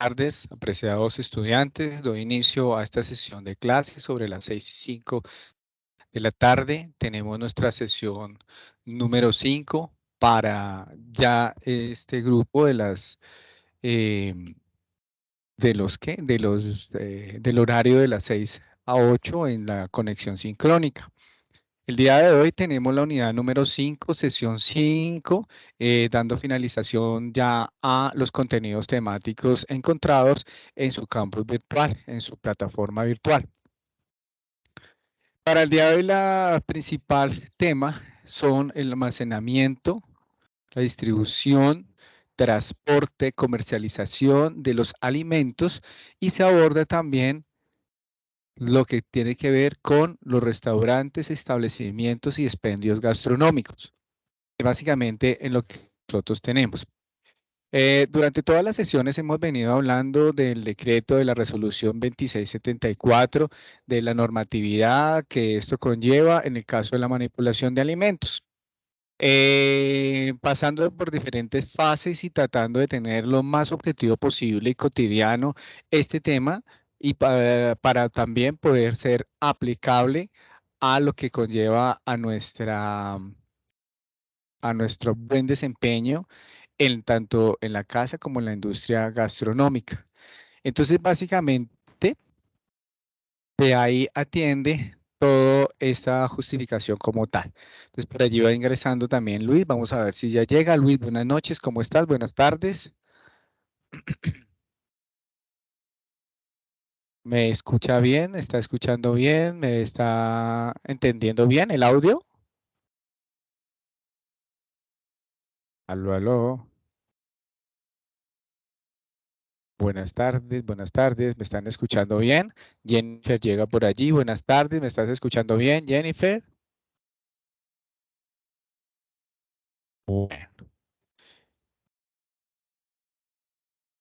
tardes, apreciados estudiantes. Doy inicio a esta sesión de clases sobre las 6:05 de la tarde. Tenemos nuestra sesión número 5 para ya este grupo de las del horario de las 6 a 8 en la conexión sincrónica. El día de hoy tenemos la unidad número 5, sesión 5, dando finalización ya a los contenidos temáticos encontrados en su campus virtual, en su plataforma virtual. Para el día de hoy, la principal tema son el almacenamiento, la distribución, transporte, comercialización de los alimentos y se aborda también lo que tiene que ver con los restaurantes, establecimientos y expendios gastronómicos. Básicamente en lo que nosotros tenemos. Durante todas las sesiones hemos venido hablando del decreto de la resolución 2674, de la normatividad que esto conlleva en el caso de la manipulación de alimentos. Pasando por diferentes fases y tratando de tener lo más objetivo posible y cotidiano este tema y para también poder ser aplicable a lo que conlleva a nuestro buen desempeño tanto en la casa como en la industria gastronómica. Entonces, básicamente, de ahí atiende toda esta justificación como tal. Entonces, por allí va ingresando también Luis. Vamos a ver si ya llega. Luis, buenas noches. ¿Cómo estás? Buenas tardes. ¿Me escucha bien? ¿Está escuchando bien? ¿Me está entendiendo bien el audio? Aló, aló. Buenas tardes, buenas tardes. ¿Me están escuchando bien? Jennifer llega por allí. Buenas tardes. ¿Me estás escuchando bien, Jennifer? Bueno.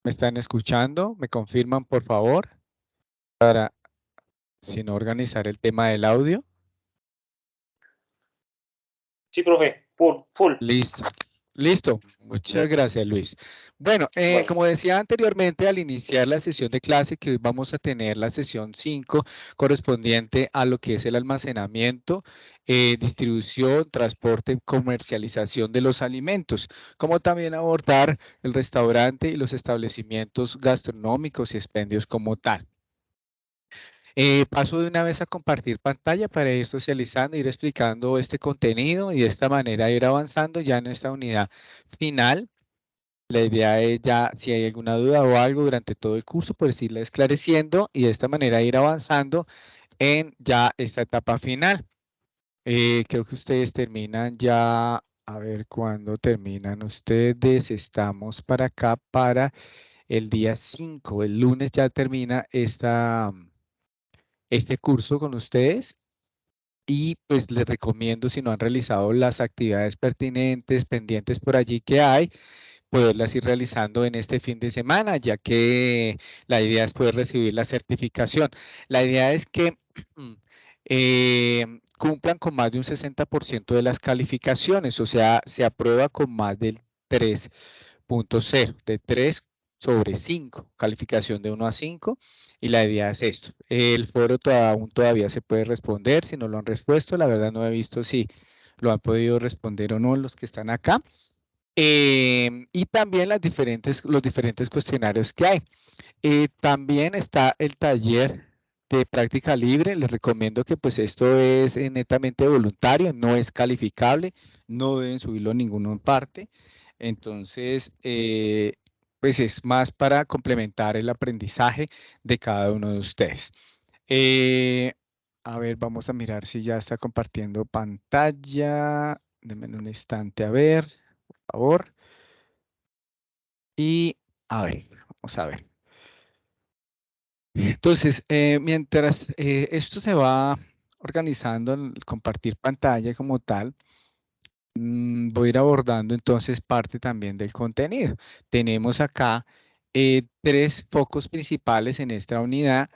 ¿Me están escuchando? ¿Me confirman, por favor? Para, si no, organizar el tema del audio. Sí, profe, full. Listo. Listo. Muchas gracias, Luis. Bueno, Bueno. como decía anteriormente, al iniciar la sesión de clase, que hoy vamos a tener la sesión 5, correspondiente a lo que es el almacenamiento, distribución, transporte, comercialización de los alimentos, como también abordar el restaurante y los establecimientos gastronómicos y expendios como tal. Paso de una vez a compartir pantalla para ir socializando, ir explicando este contenido y de esta manera ir avanzando ya en esta unidad final. La idea es ya, si hay alguna duda o algo durante todo el curso, pues irla esclareciendo y de esta manera ir avanzando en ya esta etapa final. Creo que ustedes terminan ya, a ver cuándo terminan ustedes. Estamos para acá para el día 5. El lunes ya termina este curso con ustedes y pues les recomiendo, si no han realizado las actividades pertinentes, pendientes por allí que hay, poderlas ir realizando en este fin de semana, ya que la idea es poder recibir la certificación. La idea es que cumplan con más de un 60% de las calificaciones, o sea, se aprueba con más del 3.0, de 3 sobre 5, calificación de 1 a 5, y la idea es esto. El foro aún todavía se puede responder, si no lo han respuesto, la verdad no he visto si lo han podido responder o no los que están acá. Y también los diferentes cuestionarios que hay. También está el taller de práctica libre. Les recomiendo que pues esto es netamente voluntario, no es calificable, no deben subirlo a ninguna parte. Entonces, pues es más para complementar el aprendizaje de cada uno de ustedes. A ver, vamos a mirar si ya está compartiendo pantalla. Denme un instante a ver, por favor. Y a ver, vamos a ver. Entonces, mientras esto se va organizando, el compartir pantalla como tal, voy a ir abordando entonces parte también del contenido. Tenemos acá 3 focos principales en esta unidad,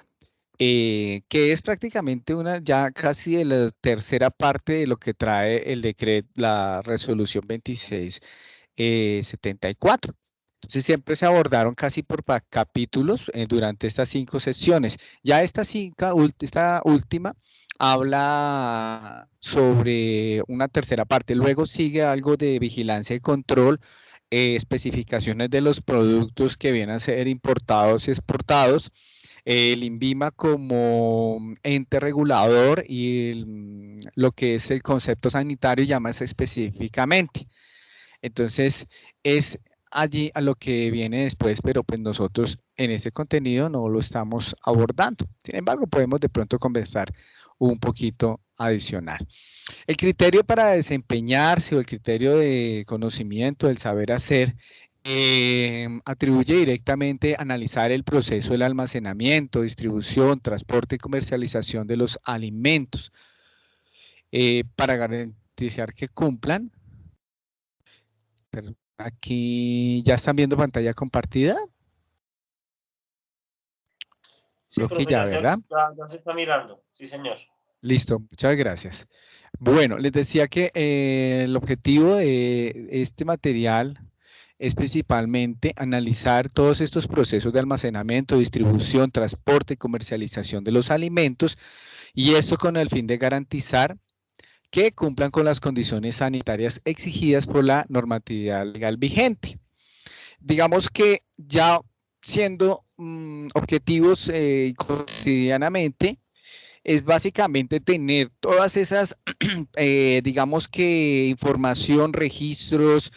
que es prácticamente una ya casi de la tercera parte de lo que trae el decreto, la resolución 2674. Entonces siempre se abordaron casi por capítulos durante estas 5 sesiones. Ya esta última habla sobre una tercera parte. Luego sigue algo de vigilancia y control, especificaciones de los productos que vienen a ser importados y exportados, el INVIMA como ente regulador y lo que es el concepto sanitario ya más específicamente. Entonces, es allí a lo que viene después, pero pues nosotros en ese contenido no lo estamos abordando. Sin embargo, podemos de pronto conversar un poquito adicional. El criterio para desempeñarse o el criterio de conocimiento, del saber hacer, atribuye directamente a analizar el proceso del almacenamiento, distribución, transporte y comercialización de los alimentos para garantizar que cumplan. Pero aquí ya están viendo pantalla compartida. Sí, Creo que profe, ya, ¿verdad? ya se está mirando. Sí, señor. Listo, muchas gracias. Bueno, les decía que el objetivo de este material es principalmente analizar todos estos procesos de almacenamiento, distribución, transporte y comercialización de los alimentos, y esto con el fin de garantizar que cumplan con las condiciones sanitarias exigidas por la normatividad legal vigente. Digamos que ya siendo objetivos cotidianamente, es básicamente tener todas esas, digamos que información, registros,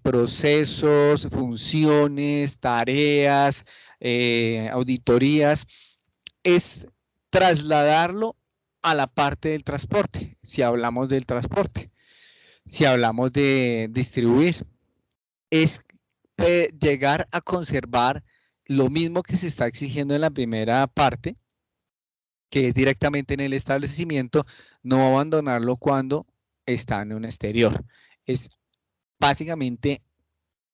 procesos, funciones, tareas, auditorías, es trasladarlo a la parte del transporte, si hablamos del transporte, si hablamos de distribuir, es llegar a conservar lo mismo que se está exigiendo en la primera parte, que es directamente en el establecimiento, no abandonarlo cuando está en un exterior. Es básicamente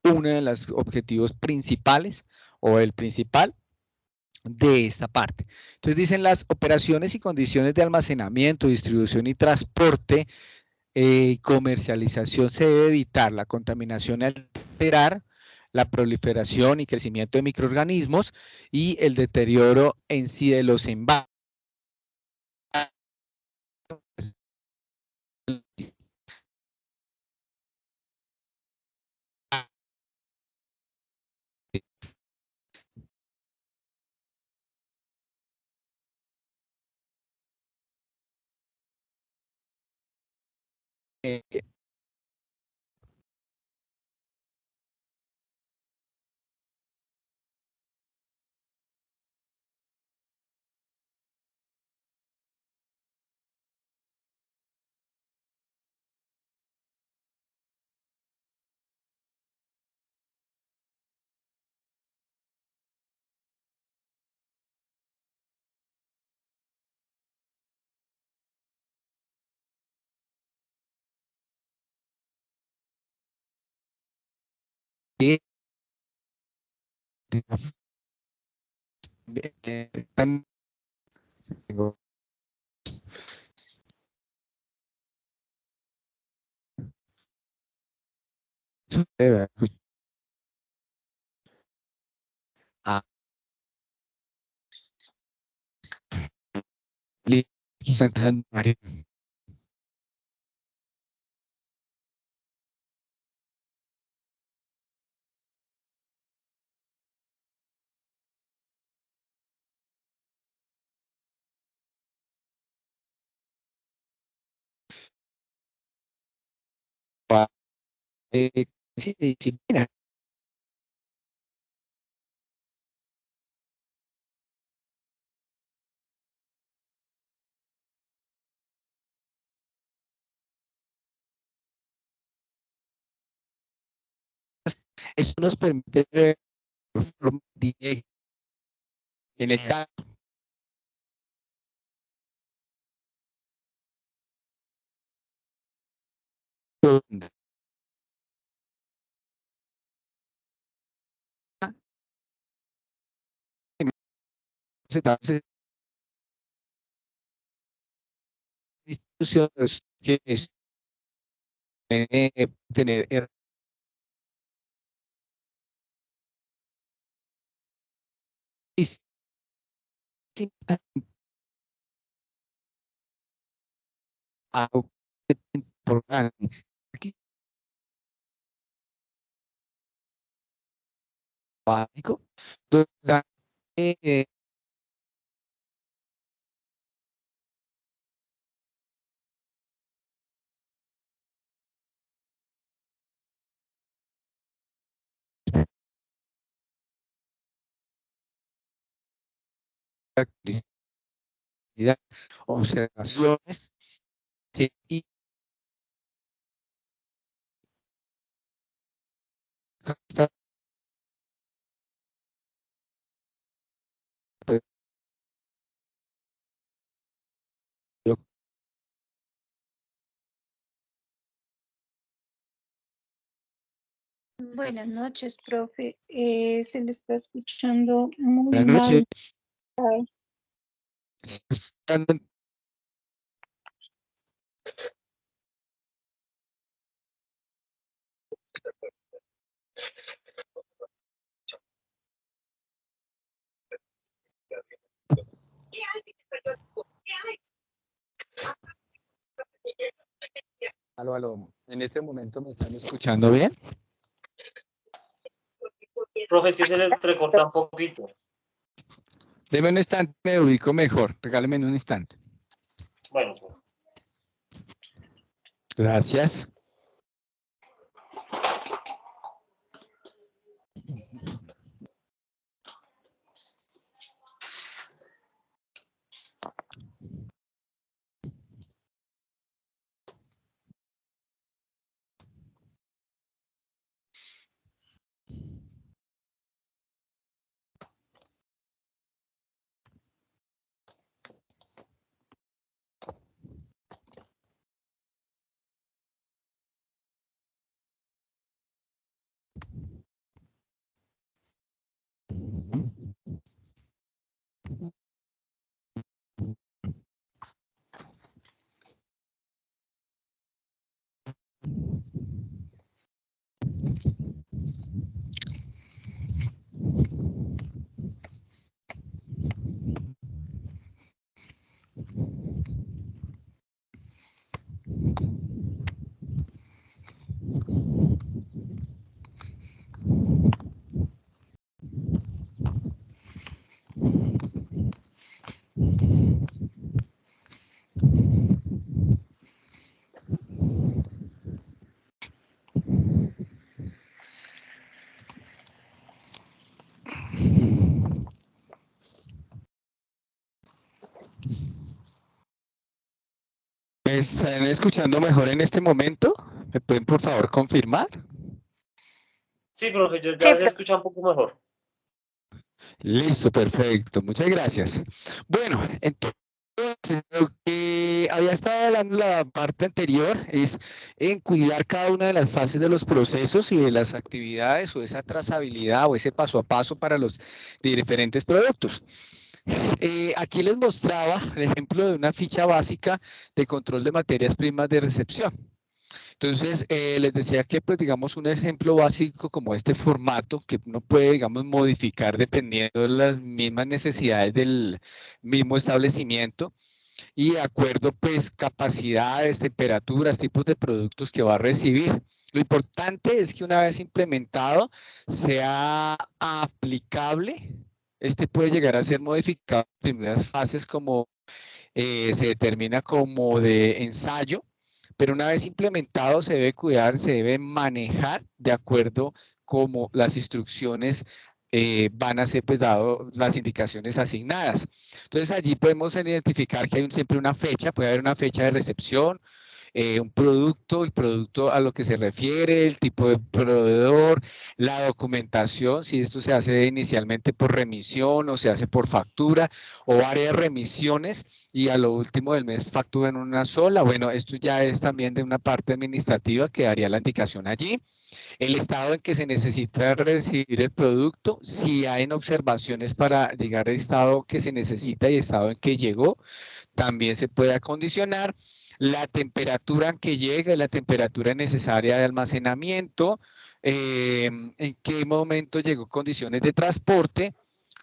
uno de los objetivos principales o el principal de esta parte. Entonces dicen las operaciones y condiciones de almacenamiento, distribución y transporte, comercialización se debe evitar la contaminación al alterar la proliferación y crecimiento de microorganismos y el deterioro en sí de los envases. disciplina. Eso nos permite ver en el caso donde se instituciones que tener algo importante. Aquí, básico, donde, observaciones, sí, y Buenas noches, profe. Se le está escuchando muy buenas noches. mal. Aló, aló. En este momento me están escuchando bien. Profe, es que se les recorta un poquito. Deme un instante, me ubico mejor. Regáleme un instante. Bueno, profe. Gracias. ¿Me están escuchando mejor en este momento? ¿Me pueden por favor confirmar? Sí, profe, ya Sí, se escucha un poco mejor. Listo, perfecto. Muchas gracias. Bueno, entonces lo que había estado hablando la parte anterior es en cuidar cada una de las fases de los procesos y de las actividades o esa trazabilidad o ese paso a paso para los diferentes productos. Aquí les mostraba el ejemplo de una ficha básica de control de materias primas de recepción. Entonces, les decía que, pues, digamos, un ejemplo básico como este formato que uno puede, digamos, modificar dependiendo de las mismas necesidades del mismo establecimiento y de acuerdo, pues, capacidades, temperaturas, tipos de productos que va a recibir. Lo importante es que una vez implementado sea aplicable. Este puede llegar a ser modificado en primeras fases como se determina como de ensayo, pero una vez implementado se debe cuidar, se debe manejar de acuerdo como las instrucciones van a ser pues dado las indicaciones asignadas. Entonces allí podemos identificar que hay siempre una fecha, puede haber una fecha de recepción, un producto, el producto a lo que se refiere, el tipo de proveedor, la documentación, si esto se hace inicialmente por remisión o se hace por factura o varias remisiones y a lo último del mes facturan una sola. Bueno, esto ya es también de una parte administrativa que daría la indicación allí. El estado en que se necesita recibir el producto, si hay observaciones para llegar al estado que se necesita y estado en que llegó, también se puede acondicionar la temperatura en que llega, la temperatura necesaria de almacenamiento, en qué momento llegó condiciones de transporte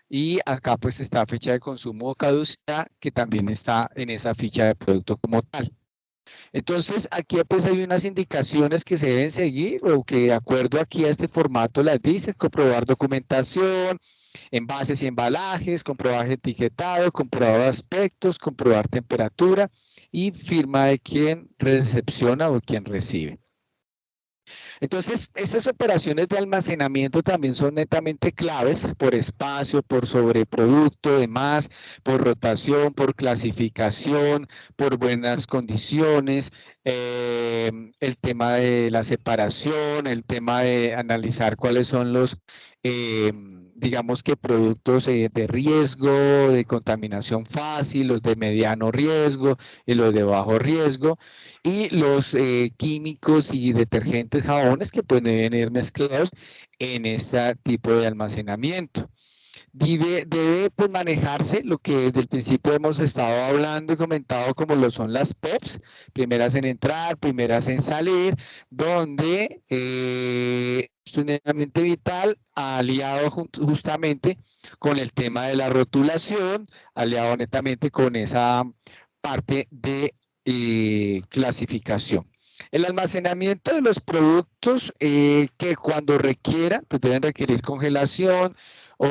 y acá pues está fecha de consumo o caducidad, que también está en esa ficha de producto como tal. Entonces, aquí pues hay unas indicaciones que se deben seguir o que de acuerdo aquí a este formato las dice: comprobar documentación, envases y embalajes, comprobar etiquetado, comprobar aspectos, comprobar temperatura y firma de quien recepciona o quien recibe. Entonces, estas operaciones de almacenamiento también son netamente claves por espacio, por sobreproducto, demás, por rotación, por clasificación, por buenas condiciones, el tema de la separación, el tema de analizar cuáles son los, digamos que productos de riesgo, de contaminación fácil, los de mediano riesgo y los de bajo riesgo, y los químicos y detergentes, jabones que pueden ir mezclados en este tipo de almacenamiento. Debe pues, manejarse lo que desde el principio hemos estado hablando y comentado, como lo son las POPs, primeras en entrar, primeras en salir, donde es netamente vital, aliado justamente con el tema de la rotulación, aliado netamente con esa parte de clasificación. El almacenamiento de los productos que cuando requieran, pues deben requerir congelación o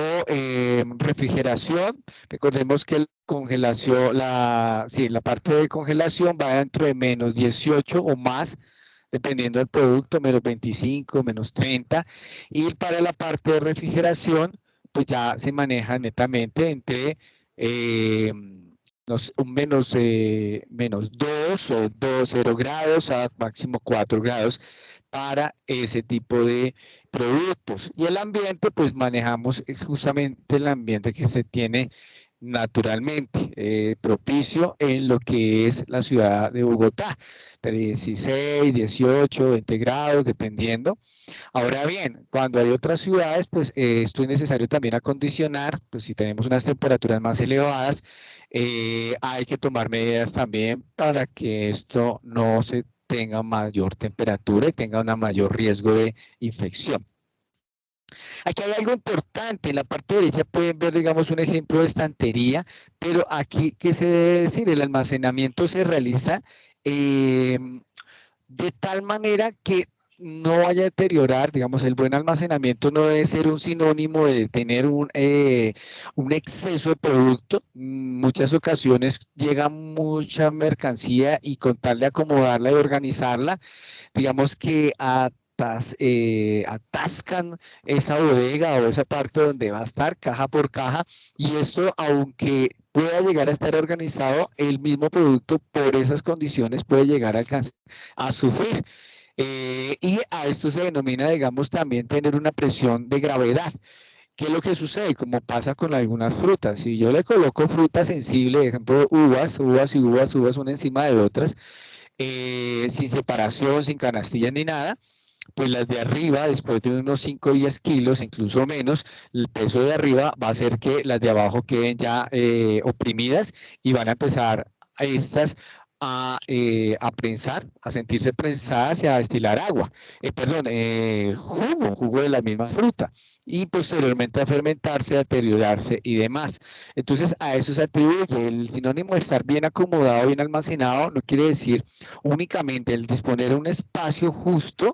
refrigeración. Recordemos que la parte de congelación va dentro de menos 18 o más, dependiendo del producto, menos 25, menos 30. Y para la parte de refrigeración, pues ya se maneja netamente entre un menos 2 o 0 grados a máximo 4 grados para ese tipo de productos. Y el ambiente, pues manejamos justamente el ambiente que se tiene naturalmente, propicio en lo que es la ciudad de Bogotá, de 16, 18, 20 grados, dependiendo. Ahora bien, cuando hay otras ciudades, pues esto es necesario también acondicionar, pues si tenemos unas temperaturas más elevadas, hay que tomar medidas también para que esto no se tenga mayor temperatura y tenga un mayor riesgo de infección. Aquí hay algo importante, en la parte derecha pueden ver, digamos, un ejemplo de estantería, pero aquí, ¿qué se debe decir? El almacenamiento se realiza de tal manera que no vaya a deteriorar, digamos, el buen almacenamiento no debe ser un sinónimo de tener un exceso de producto. Muchas ocasiones llega mucha mercancía y con tal de acomodarla y organizarla, digamos que atascan esa bodega o esa parte donde va a estar caja por caja, y esto, aunque pueda llegar a estar organizado, el mismo producto por esas condiciones puede llegar a sufrir. Y a esto se denomina, digamos, también tener una presión de gravedad. ¿Qué es lo que sucede? Como pasa con algunas frutas. Si yo le coloco fruta sensible, por ejemplo, uvas una encima de otras, sin separación, sin canastillas ni nada, pues las de arriba, después de unos 5 o 10 kilos, incluso menos, el peso de arriba va a hacer que las de abajo queden ya oprimidas, y van a empezar a estas a prensar, a sentirse prensadas y a destilar agua, jugo de la misma fruta, y posteriormente a fermentarse, a deteriorarse y demás. Entonces a eso se atribuye el sinónimo de estar bien acomodado, bien almacenado. No quiere decir únicamente el disponer de un espacio justo,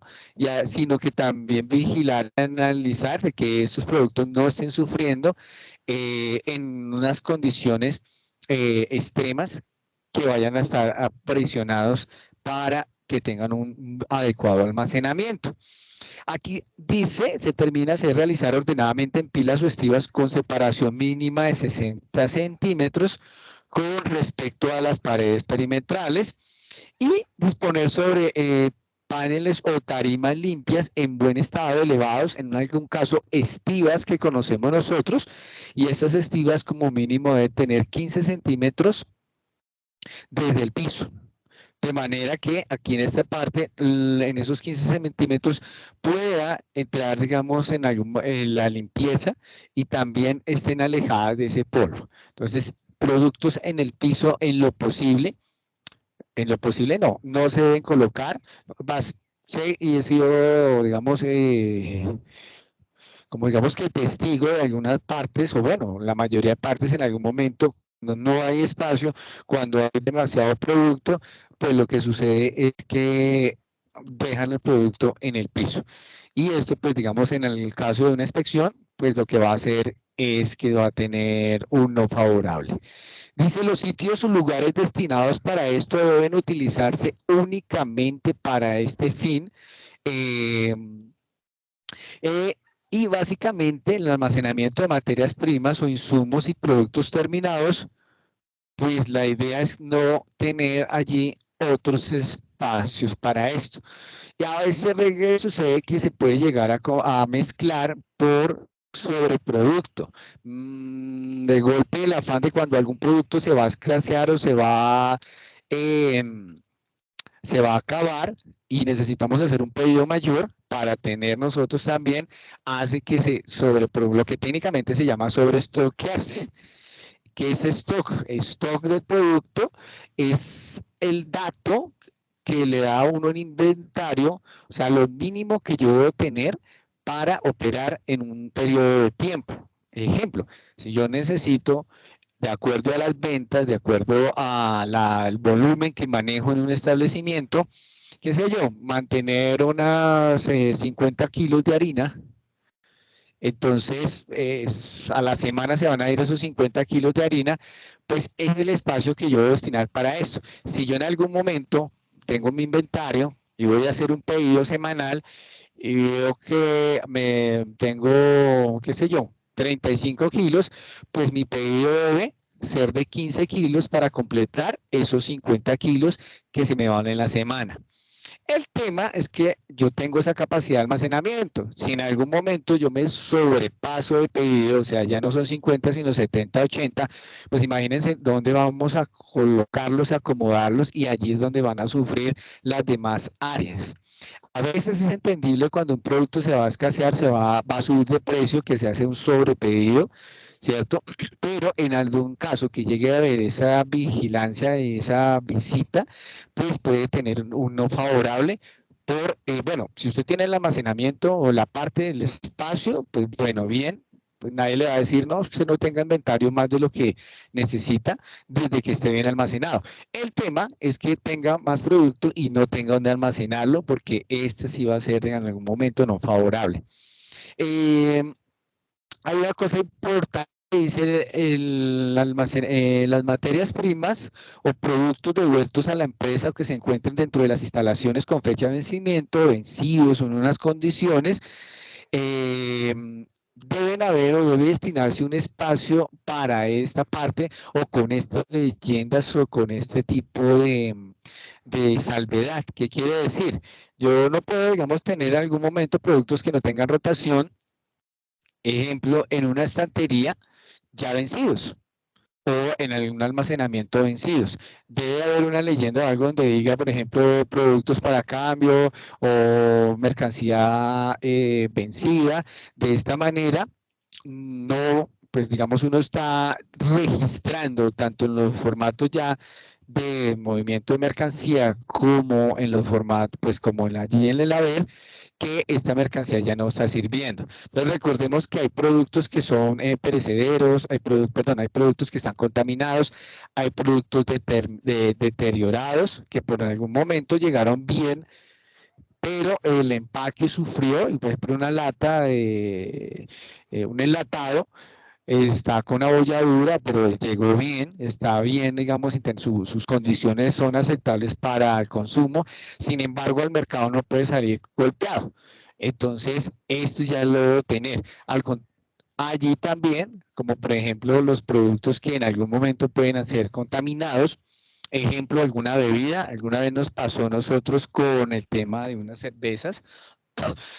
sino que también vigilar, analizar de que estos productos no estén sufriendo en unas condiciones extremas, que vayan a estar aprisionados para que tengan un adecuado almacenamiento. Aquí dice: se termina de realizar ordenadamente en pilas o estivas con separación mínima de 60 centímetros con respecto a las paredes perimetrales, y disponer sobre paneles o tarimas limpias en buen estado, elevados, en algún caso estivas que conocemos nosotros, y estas estivas como mínimo deben tener 15 centímetros desde el piso. De manera que aquí en esta parte, en esos 15 centímetros, pueda entrar, digamos, en la limpieza, y también estén alejadas de ese polvo. Entonces, productos en el piso en lo posible no se deben colocar. Y he sido, digamos, como digamos que testigo de algunas partes, o bueno, la mayoría de partes en algún momento, cuando no hay espacio, cuando hay demasiado producto, pues lo que sucede es que dejan el producto en el piso. Y esto, pues digamos, en el caso de una inspección, pues lo que va a hacer es que va a tener un no favorable. Dice, los sitios o lugares destinados para esto deben utilizarse únicamente para este fin. Eh, y básicamente el almacenamiento de materias primas o insumos y productos terminados, pues la idea es no tener allí otros espacios para esto. Y a veces sucede que se puede llegar a mezclar por sobreproducto. De golpe el afán de cuando algún producto se va a escasear o se va a acabar y necesitamos hacer un pedido mayor para tener nosotros también, hace que lo que técnicamente se llama sobreestoquearse. ¿Qué es stock? Stock del producto es el dato que le da a uno en inventario, o sea, lo mínimo que yo debo tener para operar en un periodo de tiempo. Ejemplo, si yo necesito, de acuerdo a las ventas, de acuerdo al volumen que manejo en un establecimiento, qué sé yo, mantener unas 50 kilos de harina. Entonces, a la semana se van a ir esos 50 kilos de harina, pues es el espacio que yo debo destinar para eso. Si yo en algún momento tengo mi inventario y voy a hacer un pedido semanal y veo que tengo, qué sé yo, 35 kilos, pues mi pedido debe ser de 15 kilos para completar esos 50 kilos que se me van en la semana. El tema es que yo tengo esa capacidad de almacenamiento. Si en algún momento yo me sobrepaso de pedido, o sea, ya no son 50, sino 70, 80, pues imagínense dónde vamos a colocarlos, acomodarlos, y allí es donde van a sufrir las demás áreas. A veces es entendible cuando un producto se va a escasear, va a subir de precio, que se hace un sobrepedido, ¿cierto? Pero en algún caso que llegue a haber esa vigilancia, esa visita, pues puede tener un no favorable. Bueno, si usted tiene el almacenamiento o la parte del espacio, pues bueno, bien, pues nadie le va a decir, no, usted no tenga inventario más de lo que necesita desde que esté bien almacenado. El tema es que tenga más producto y no tenga donde almacenarlo, porque este sí va a ser en algún momento no favorable. Hay una cosa importante que dice las materias primas o productos devueltos a la empresa o que se encuentren dentro de las instalaciones con fecha de vencimiento, vencidos o en unas condiciones, deben haber o debe destinarse un espacio para esta parte o con estas leyendas o con este tipo de salvedad. ¿Qué quiere decir? Yo no puedo, digamos, tener en algún momento productos que no tengan rotación, ejemplo, en una estantería ya vencidos o en algún almacenamiento vencidos. Debe haber una leyenda o algo donde diga, por ejemplo, productos para cambio o mercancía vencida. De esta manera, no, pues digamos, uno está registrando tanto en los formatos ya de movimiento de mercancía como en los formatos, pues como allí en el haber, que esta mercancía ya no está sirviendo. Entonces recordemos que hay productos que son perecederos, hay productos que están contaminados, hay productos deteriorados que por algún momento llegaron bien, pero el empaque sufrió, y por ejemplo una lata de un enlatado, está con abolladura, pero llegó bien, está bien, digamos, sus condiciones son aceptables para el consumo, sin embargo, el mercado no puede salir golpeado. Entonces, esto ya lo debo tener. Allí también, como por ejemplo, los productos que en algún momento pueden ser contaminados, ejemplo, alguna bebida, alguna vez nos pasó a nosotros con el tema de unas cervezas,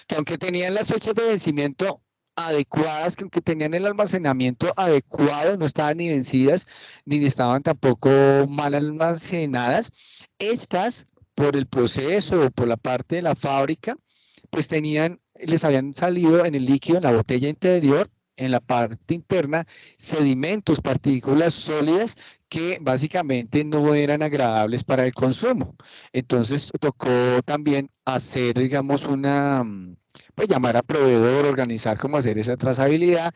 que aunque tenían las fechas de vencimiento adecuadas, que aunque tenían el almacenamiento adecuado, no estaban ni vencidas, ni estaban tampoco mal almacenadas, estas, por el proceso o por la parte de la fábrica, pues les habían salido en el líquido, en la botella interior, en la parte interna sedimentos, partículas sólidas que básicamente no eran agradables para el consumo. Entonces tocó también hacer, digamos, pues llamar a proveedor, organizar cómo hacer esa trazabilidad,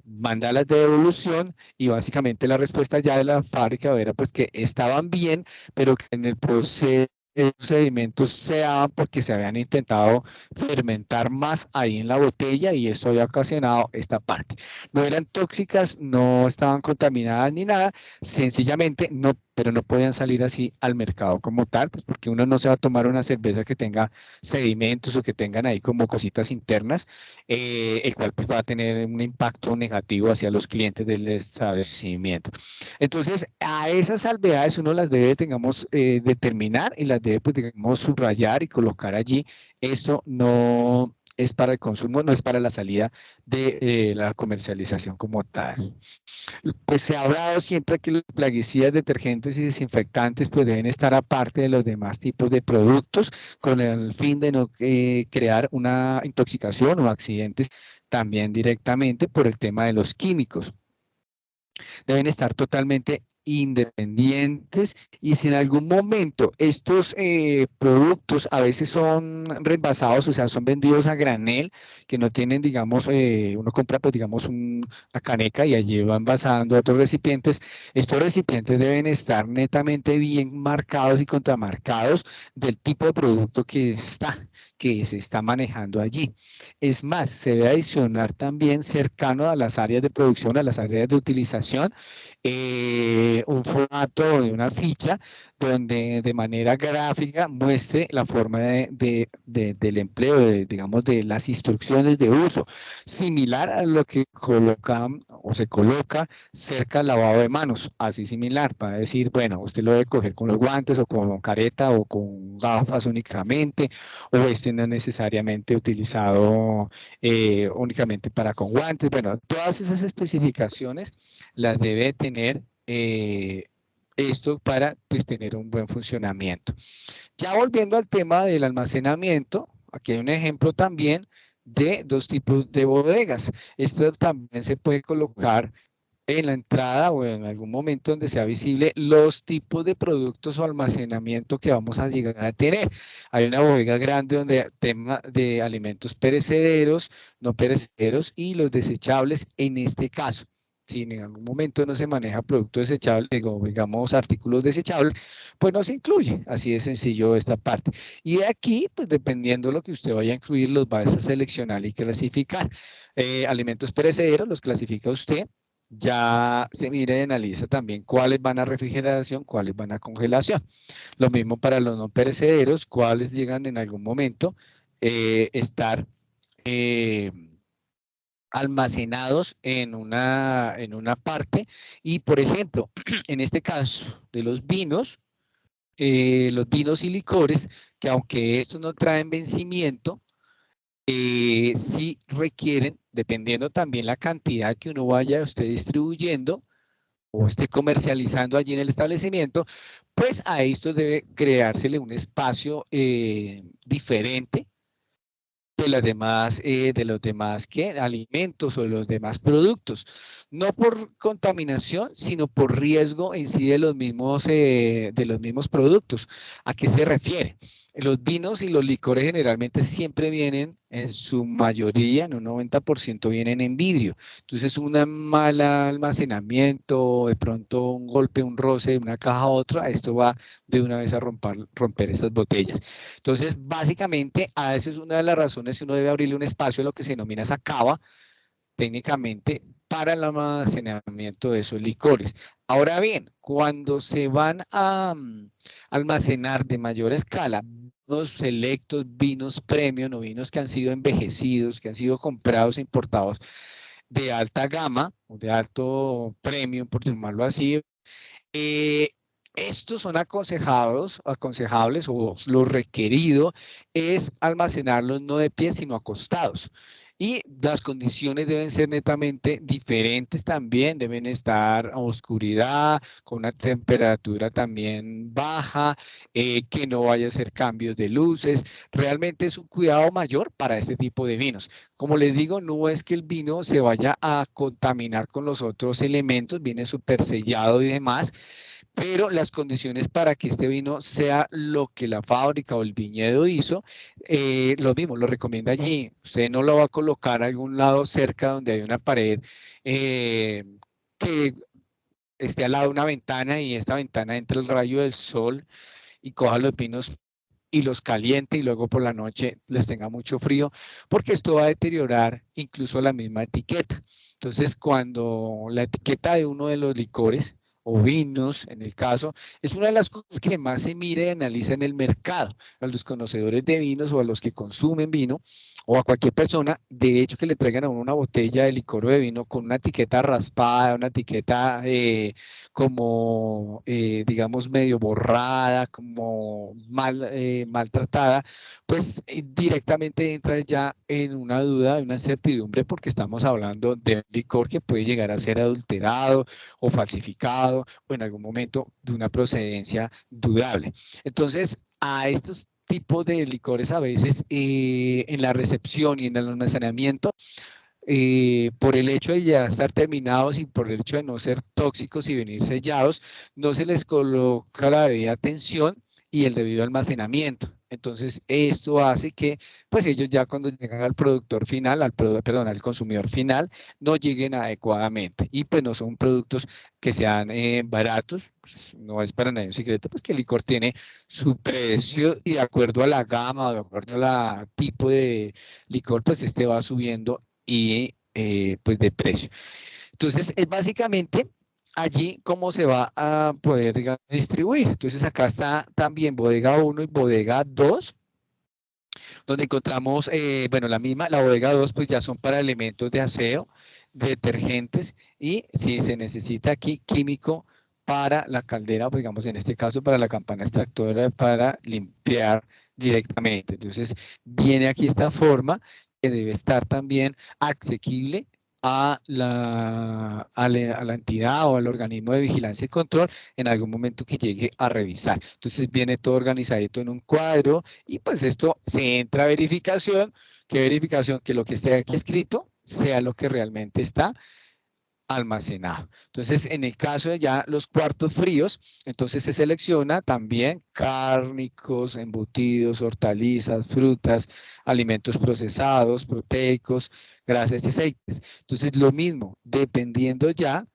mandarlas de devolución y básicamente la respuesta ya de la fábrica era pues que estaban bien, pero que en el proceso los sedimentos se daban porque se habían intentado fermentar más ahí en la botella y esto había ocasionado esta parte. No eran tóxicas, no estaban contaminadas ni nada, sencillamente no, pero no podían salir así al mercado como tal, pues porque uno no se va a tomar una cerveza que tenga sedimentos o que tengan ahí como cositas internas, el cual pues va a tener un impacto negativo hacia los clientes del establecimiento. Entonces, a esas salvedades uno las debe, digamos, determinar y las debe, pues, digamos, subrayar y colocar allí. Esto no es para el consumo, no es para la salida de la comercialización como tal. Pues se ha hablado siempre que los plaguicidas, detergentes y desinfectantes pues deben estar aparte de los demás tipos de productos con el fin de no crear una intoxicación o accidentes también directamente por el tema de los químicos. Deben estar totalmente independientes y si en algún momento estos productos a veces son reembasados, o sea, son vendidos a granel, que no tienen, digamos, uno compra, pues, digamos, una caneca y allí va envasando a otros recipientes, estos recipientes deben estar netamente bien marcados y contramarcados del tipo de producto que se está manejando allí. Es más, se debe adicionar también cercano a las áreas de producción, a las áreas de utilización, un formato de una ficha donde de manera gráfica muestre la forma del empleo, digamos, de las instrucciones de uso, similar a lo que colocan o se coloca cerca al lavado de manos, así similar, para decir, bueno, usted lo debe coger con los guantes o con careta o con gafas únicamente, o este no es necesariamente utilizado únicamente para con guantes. Bueno, todas esas especificaciones las debe tener esto para pues, tener un buen funcionamiento. Ya volviendo al tema del almacenamiento, aquí hay un ejemplo también de dos tipos de bodegas. Esto también se puede colocar en la entrada o en algún momento donde sea visible los tipos de productos o almacenamiento que vamos a llegar a tener. Hay una bodega grande donde tema de alimentos perecederos, no perecederos y los desechables en este caso. Si en algún momento no se maneja producto desechable, digamos artículos desechables, pues no se incluye. Así de sencillo esta parte. Y de aquí, pues dependiendo de lo que usted vaya a incluir, los va a seleccionar y clasificar. Alimentos perecederos los clasifica usted. Ya se mira y analiza también cuáles van a refrigeración, cuáles van a congelación. Lo mismo para los no perecederos, cuáles llegan en algún momento estar almacenados en una parte. Y, por ejemplo, en este caso de los vinos y licores, que aunque estos no traen vencimiento, sí requieren, dependiendo también la cantidad que uno vaya usted distribuyendo o esté comercializando allí en el establecimiento, pues a esto debe creársele un espacio diferente de los demás alimentos o de los demás productos, no por contaminación, sino por riesgo en sí de los mismos productos. ¿A qué se refiere? Los vinos y los licores generalmente siempre vienen, en su mayoría, en un 90% vienen en vidrio. Entonces, un mal almacenamiento, de pronto un golpe, un roce de una caja a otra, esto va de una vez a romper esas botellas. Entonces, básicamente, a veces una de las razones que uno debe abrirle un espacio a lo que se denomina esa cava, técnicamente, para el almacenamiento de esos licores. Ahora bien, cuando se van a almacenar de mayor escala, los selectos vinos premium o vinos que han sido envejecidos, que han sido comprados e importados de alta gama o de alto premium, por llamarlo así, estos son aconsejables o lo requerido es almacenarlos no de pie, sino acostados. Y las condiciones deben ser netamente diferentes también, deben estar a oscuridad, con una temperatura también baja, que no vaya a ser cambios de luces. Realmente es un cuidado mayor para este tipo de vinos. Como les digo, no es que el vino se vaya a contaminar con los otros elementos, viene súper sellado y demás, pero las condiciones para que este vino sea lo que la fábrica o el viñedo hizo, lo mismo, lo recomienda allí. Usted no lo va a colocar a algún lado cerca donde hay una pared que esté al lado de una ventana y esta ventana entre el rayo del sol y coja los vinos y los caliente y luego por la noche les tenga mucho frío, porque esto va a deteriorar incluso la misma etiqueta. Entonces, cuando la etiqueta de uno de los licores o vinos, en el caso, es una de las cosas que más se mira y analiza en el mercado. A los conocedores de vinos o a los que consumen vino o a cualquier persona, de hecho, que le traigan a uno una botella de licor o de vino con una etiqueta raspada, una etiqueta como, digamos, medio borrada, como maltratada, pues directamente entra ya en una duda, en una incertidumbre, porque estamos hablando de un licor que puede llegar a ser adulterado o falsificado o en algún momento de una procedencia dudable. Entonces, a estos tipos de licores a veces en la recepción y en el almacenamiento, por el hecho de ya estar terminados y por el hecho de no ser tóxicos y venir sellados, no se les coloca la debida atención y el debido almacenamiento. Entonces, esto hace que, pues ellos ya cuando llegan al productor final, perdón, al consumidor final, no lleguen adecuadamente. Y pues no son productos que sean baratos, pues, no es para nadie un secreto, pues que el licor tiene su precio y de acuerdo a la gama, de acuerdo a la tipo de licor, pues este va subiendo y pues de precio. Entonces, es básicamente allí cómo se va a poder, digamos, distribuir. Entonces, acá está también bodega 1 y bodega 2, donde encontramos, bueno, la bodega 2 pues ya son para elementos de aseo, detergentes y si se necesita aquí químico para la caldera, pues, digamos en este caso para la campana extractora para limpiar directamente. Entonces, viene aquí esta forma que debe estar también asequible a la entidad o al organismo de vigilancia y control en algún momento que llegue a revisar. Entonces viene todo organizadito en un cuadro y pues esto se entra a verificación. ¿Qué verificación? Que lo que esté aquí escrito sea lo que realmente está almacenado. Entonces, en el caso de ya los cuartos fríos, entonces se selecciona también cárnicos, embutidos, hortalizas, frutas, alimentos procesados, proteicos, grasas y aceites. Entonces, lo mismo, dependiendo ya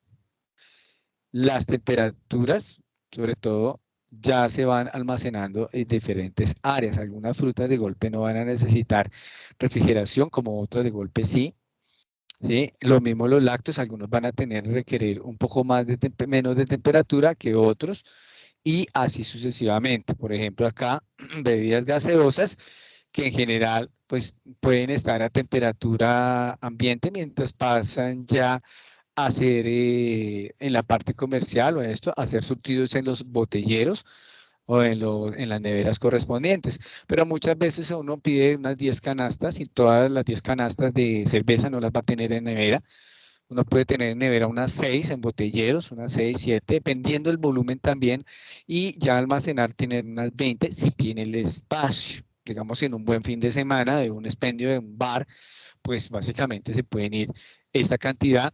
las temperaturas, sobre todo, ya se van almacenando en diferentes áreas. Algunas frutas de golpe no van a necesitar refrigeración, como otras de golpe sí. ¿Sí? Lo mismo los lácteos, algunos van a requerir un poco más menos de temperatura que otros y así sucesivamente. Por ejemplo, acá bebidas gaseosas que en general pues pueden estar a temperatura ambiente mientras pasan ya a hacer en la parte comercial o esto, a ser surtidos en los botelleros o en las neveras correspondientes. Pero muchas veces uno pide unas 10 canastas y todas las 10 canastas de cerveza no las va a tener en nevera. Uno puede tener en nevera unas 6 en botelleros, unas 6, 7, dependiendo del volumen también, y ya almacenar, tener unas 20 si tiene el espacio. Digamos, en un buen fin de semana de un expendio de un bar, pues básicamente se pueden ir esta cantidad.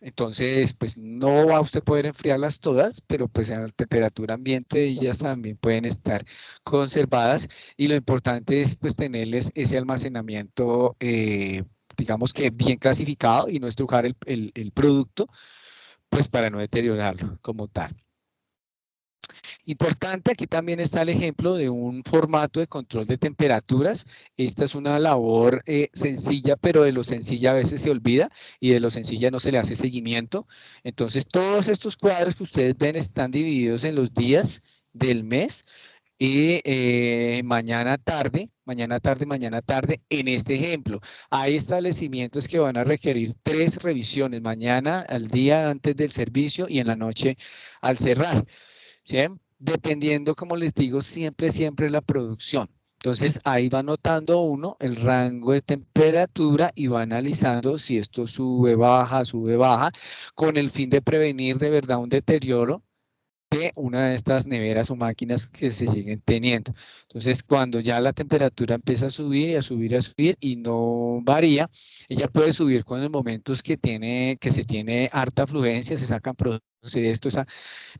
Entonces, pues no va a usted poder enfriarlas todas, pero pues a temperatura ambiente ellas también pueden estar conservadas y lo importante es pues tenerles ese almacenamiento, digamos que bien clasificado y no estrujar el producto, pues para no deteriorarlo como tal. Importante, aquí también está el ejemplo de un formato de control de temperaturas. Esta es una labor sencilla, pero de lo sencilla a veces se olvida y de lo sencilla no se le hace seguimiento. Entonces, todos estos cuadros que ustedes ven están divididos en los días del mes y mañana tarde, en este ejemplo. Hay establecimientos que van a requerir 3 revisiones, mañana al día antes del servicio y en la noche al cerrar. ¿Sí? Dependiendo, como les digo, siempre la producción. Entonces ahí va notando uno el rango de temperatura y va analizando si esto sube, baja, con el fin de prevenir de verdad un deterioro de una de estas neveras o máquinas que se lleguen teniendo. Entonces, cuando ya la temperatura empieza a subir y a subir y a subir y no varía, ella puede subir con los momentos que se tiene harta afluencia, se sacan productos de esto,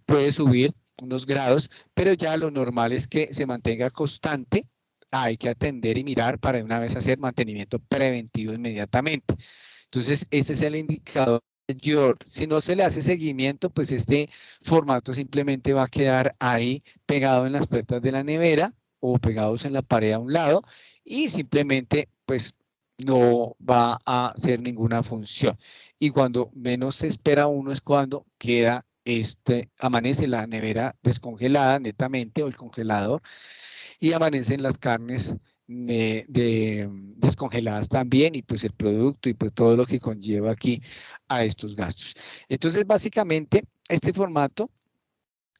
puede subir unos grados, pero ya lo normal es que se mantenga constante. Hay que atender y mirar para de una vez hacer mantenimiento preventivo inmediatamente. Entonces, este es el indicador mayor. Si no se le hace seguimiento, pues este formato simplemente va a quedar ahí pegado en las puertas de la nevera o pegados en la pared a un lado y simplemente pues no va a hacer ninguna función. Y cuando menos se espera uno es cuando queda amanece la nevera descongelada netamente o el congelador y amanecen las carnes descongeladas también y pues el producto y pues todo lo que conlleva aquí a estos gastos. Entonces básicamente este formato,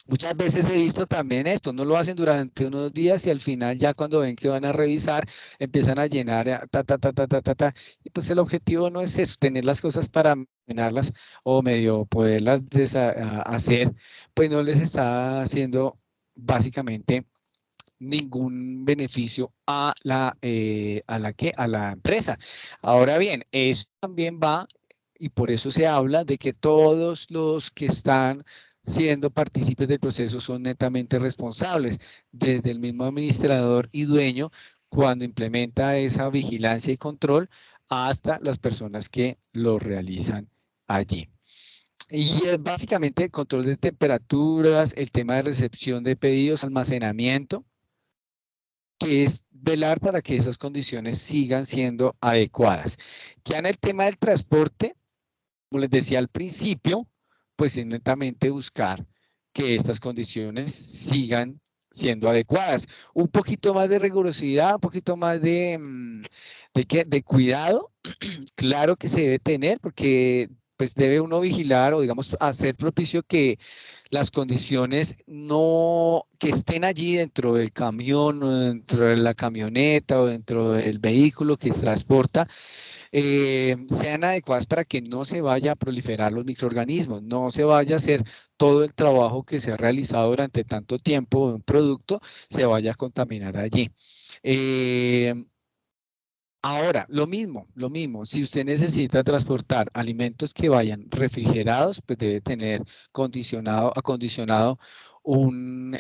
muchas veces he visto también esto, no lo hacen durante unos días y al final ya cuando ven que van a revisar empiezan a llenar y pues el objetivo no es eso, tener las cosas para llenarlas o medio poderlas hacer, pues no les está haciendo básicamente ningún beneficio a la empresa. Ahora bien, eso también va, y por eso se habla de que todos los que están siendo partícipes del proceso son netamente responsables, desde el mismo administrador y dueño, cuando implementa esa vigilancia y control, hasta las personas que lo realizan allí. Y es básicamente el control de temperaturas, el tema de recepción de pedidos, almacenamiento, que es velar para que esas condiciones sigan siendo adecuadas. Ya en el tema del transporte, como les decía al principio, pues es netamente buscar que estas condiciones sigan siendo adecuadas. Un poquito más de rigurosidad, un poquito más de cuidado, claro que se debe tener, porque pues debe uno vigilar o digamos hacer propicio que las condiciones no que estén allí dentro del camión o dentro de la camioneta o dentro del vehículo que se transporta sean adecuadas para que no se vaya a proliferar los microorganismos, no se vaya a hacer todo el trabajo que se ha realizado durante tanto tiempo de un producto, se vaya a contaminar allí. Ahora, lo mismo, si usted necesita transportar alimentos que vayan refrigerados, pues debe tener acondicionado un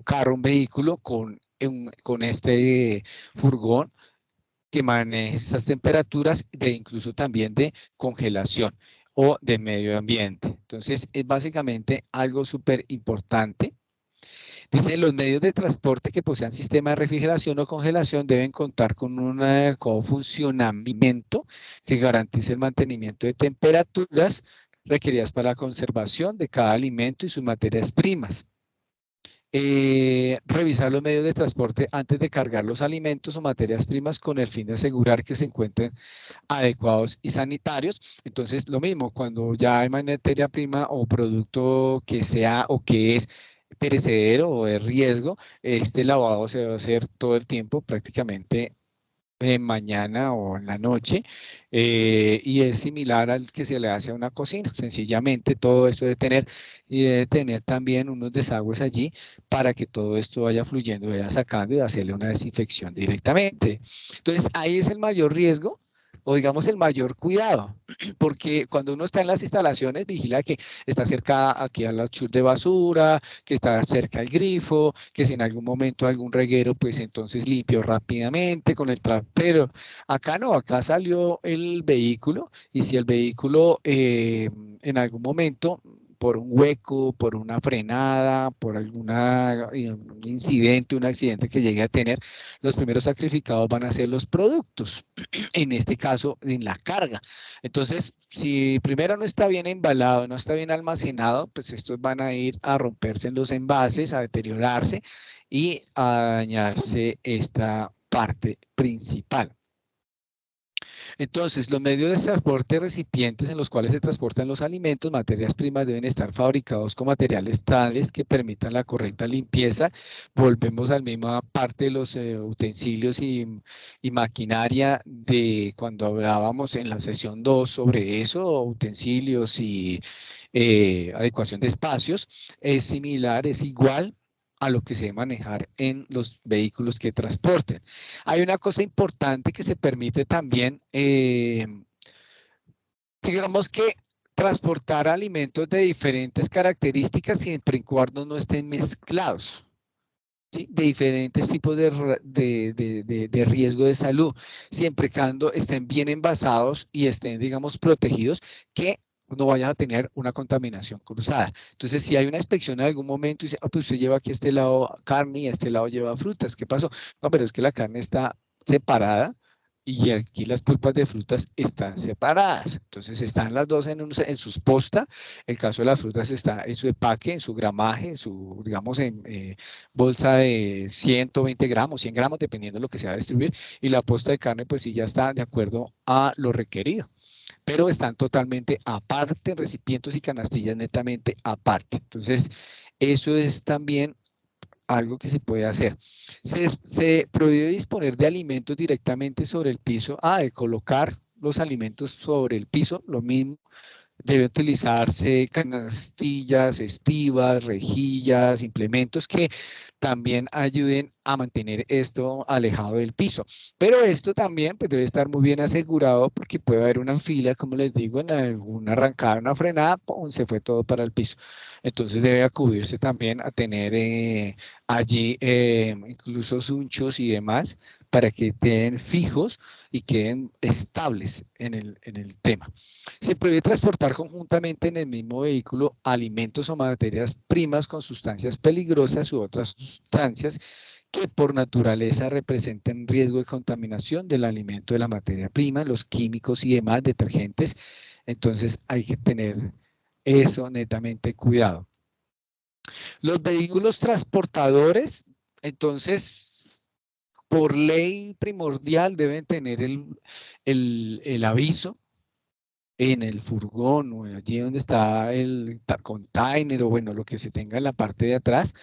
carro, un vehículo con este furgón que maneje estas temperaturas, incluso también de congelación o de medio ambiente. Entonces, es básicamente algo súper importante. Dice, los medios de transporte que posean sistema de refrigeración o congelación deben contar con un adecuado funcionamiento que garantice el mantenimiento de temperaturas requeridas para la conservación de cada alimento y sus materias primas. Revisar los medios de transporte antes de cargar los alimentos o materias primas con el fin de asegurar que se encuentren adecuados y sanitarios. Entonces, lo mismo, cuando ya hay materia prima o producto que sea o que es perecedero o de riesgo, este lavado se debe hacer todo el tiempo, prácticamente mañana o en la noche, y es similar al que se le hace a una cocina. Sencillamente todo esto debe tener también unos desagües allí para que todo esto vaya fluyendo, vaya sacando y hacerle una desinfección directamente. Entonces ahí es el mayor riesgo o digamos el mayor cuidado, porque cuando uno está en las instalaciones vigila que está cerca aquí a la chur de basura, que está cerca al grifo, que si en algún momento algún reguero, pues entonces limpio rápidamente con el trapero. Acá no, acá salió el vehículo y si el vehículo en algún momento por un hueco, por una frenada, por algún incidente, un accidente que llegue a tener, los primeros sacrificados van a ser los productos, en este caso en la carga. Entonces, si primero no está bien embalado, no está bien almacenado, pues estos van a ir a romperse en los envases, a deteriorarse y a dañarse esta parte principal. Entonces, los medios de transporte recipientes en los cuales se transportan los alimentos, materias primas, deben estar fabricados con materiales tales que permitan la correcta limpieza. Volvemos a la misma parte de los utensilios y maquinaria de cuando hablábamos en la sesión 2 sobre eso, utensilios y adecuación de espacios. Es similar, es igual a lo que se debe manejar en los vehículos que transporten. Hay una cosa importante que se permite también, digamos que transportar alimentos de diferentes características siempre y cuando no estén mezclados, ¿sí? De diferentes tipos de riesgo de salud, siempre y cuando estén bien envasados y estén, digamos, protegidos, que no vayan a tener una contaminación cruzada. Entonces, si hay una inspección en algún momento y dice, pues usted lleva aquí a este lado carne y a este lado lleva frutas, ¿qué pasó? No, pero es que la carne está separada y aquí las pulpas de frutas están separadas. Entonces, están las dos en sus postas. El caso de las frutas está en su empaque, en su gramaje, en su, digamos, en bolsa de 120 gramos, 100 gramos, dependiendo de lo que se va a distribuir. Y la posta de carne, pues sí, ya está de acuerdo a lo requerido, pero están totalmente aparte, recipientes y canastillas netamente aparte. Entonces, eso es también algo que se puede hacer. Se prohíbe disponer de alimentos directamente sobre el piso, de colocar los alimentos sobre el piso, lo mismo. Debe utilizarse canastillas, estivas, rejillas, implementos que también ayuden a mantener esto alejado del piso. Pero esto también pues, debe estar muy bien asegurado porque puede haber una fila, como les digo, en alguna arrancada, una frenada, ¡pum!, se fue todo para el piso. Entonces debe acudirse también a tener allí incluso sunchos y demás para que queden fijos y queden estables en el tema. Se puede transportar conjuntamente en el mismo vehículo alimentos o materias primas con sustancias peligrosas u otras sustancias que por naturaleza representen riesgo de contaminación del alimento, de la materia prima, los químicos y demás detergentes. Entonces hay que tener eso netamente cuidado. Los vehículos transportadores, entonces, por ley primordial deben tener el aviso en el furgón o allí donde está el container o bueno, lo que se tenga en la parte de atrás,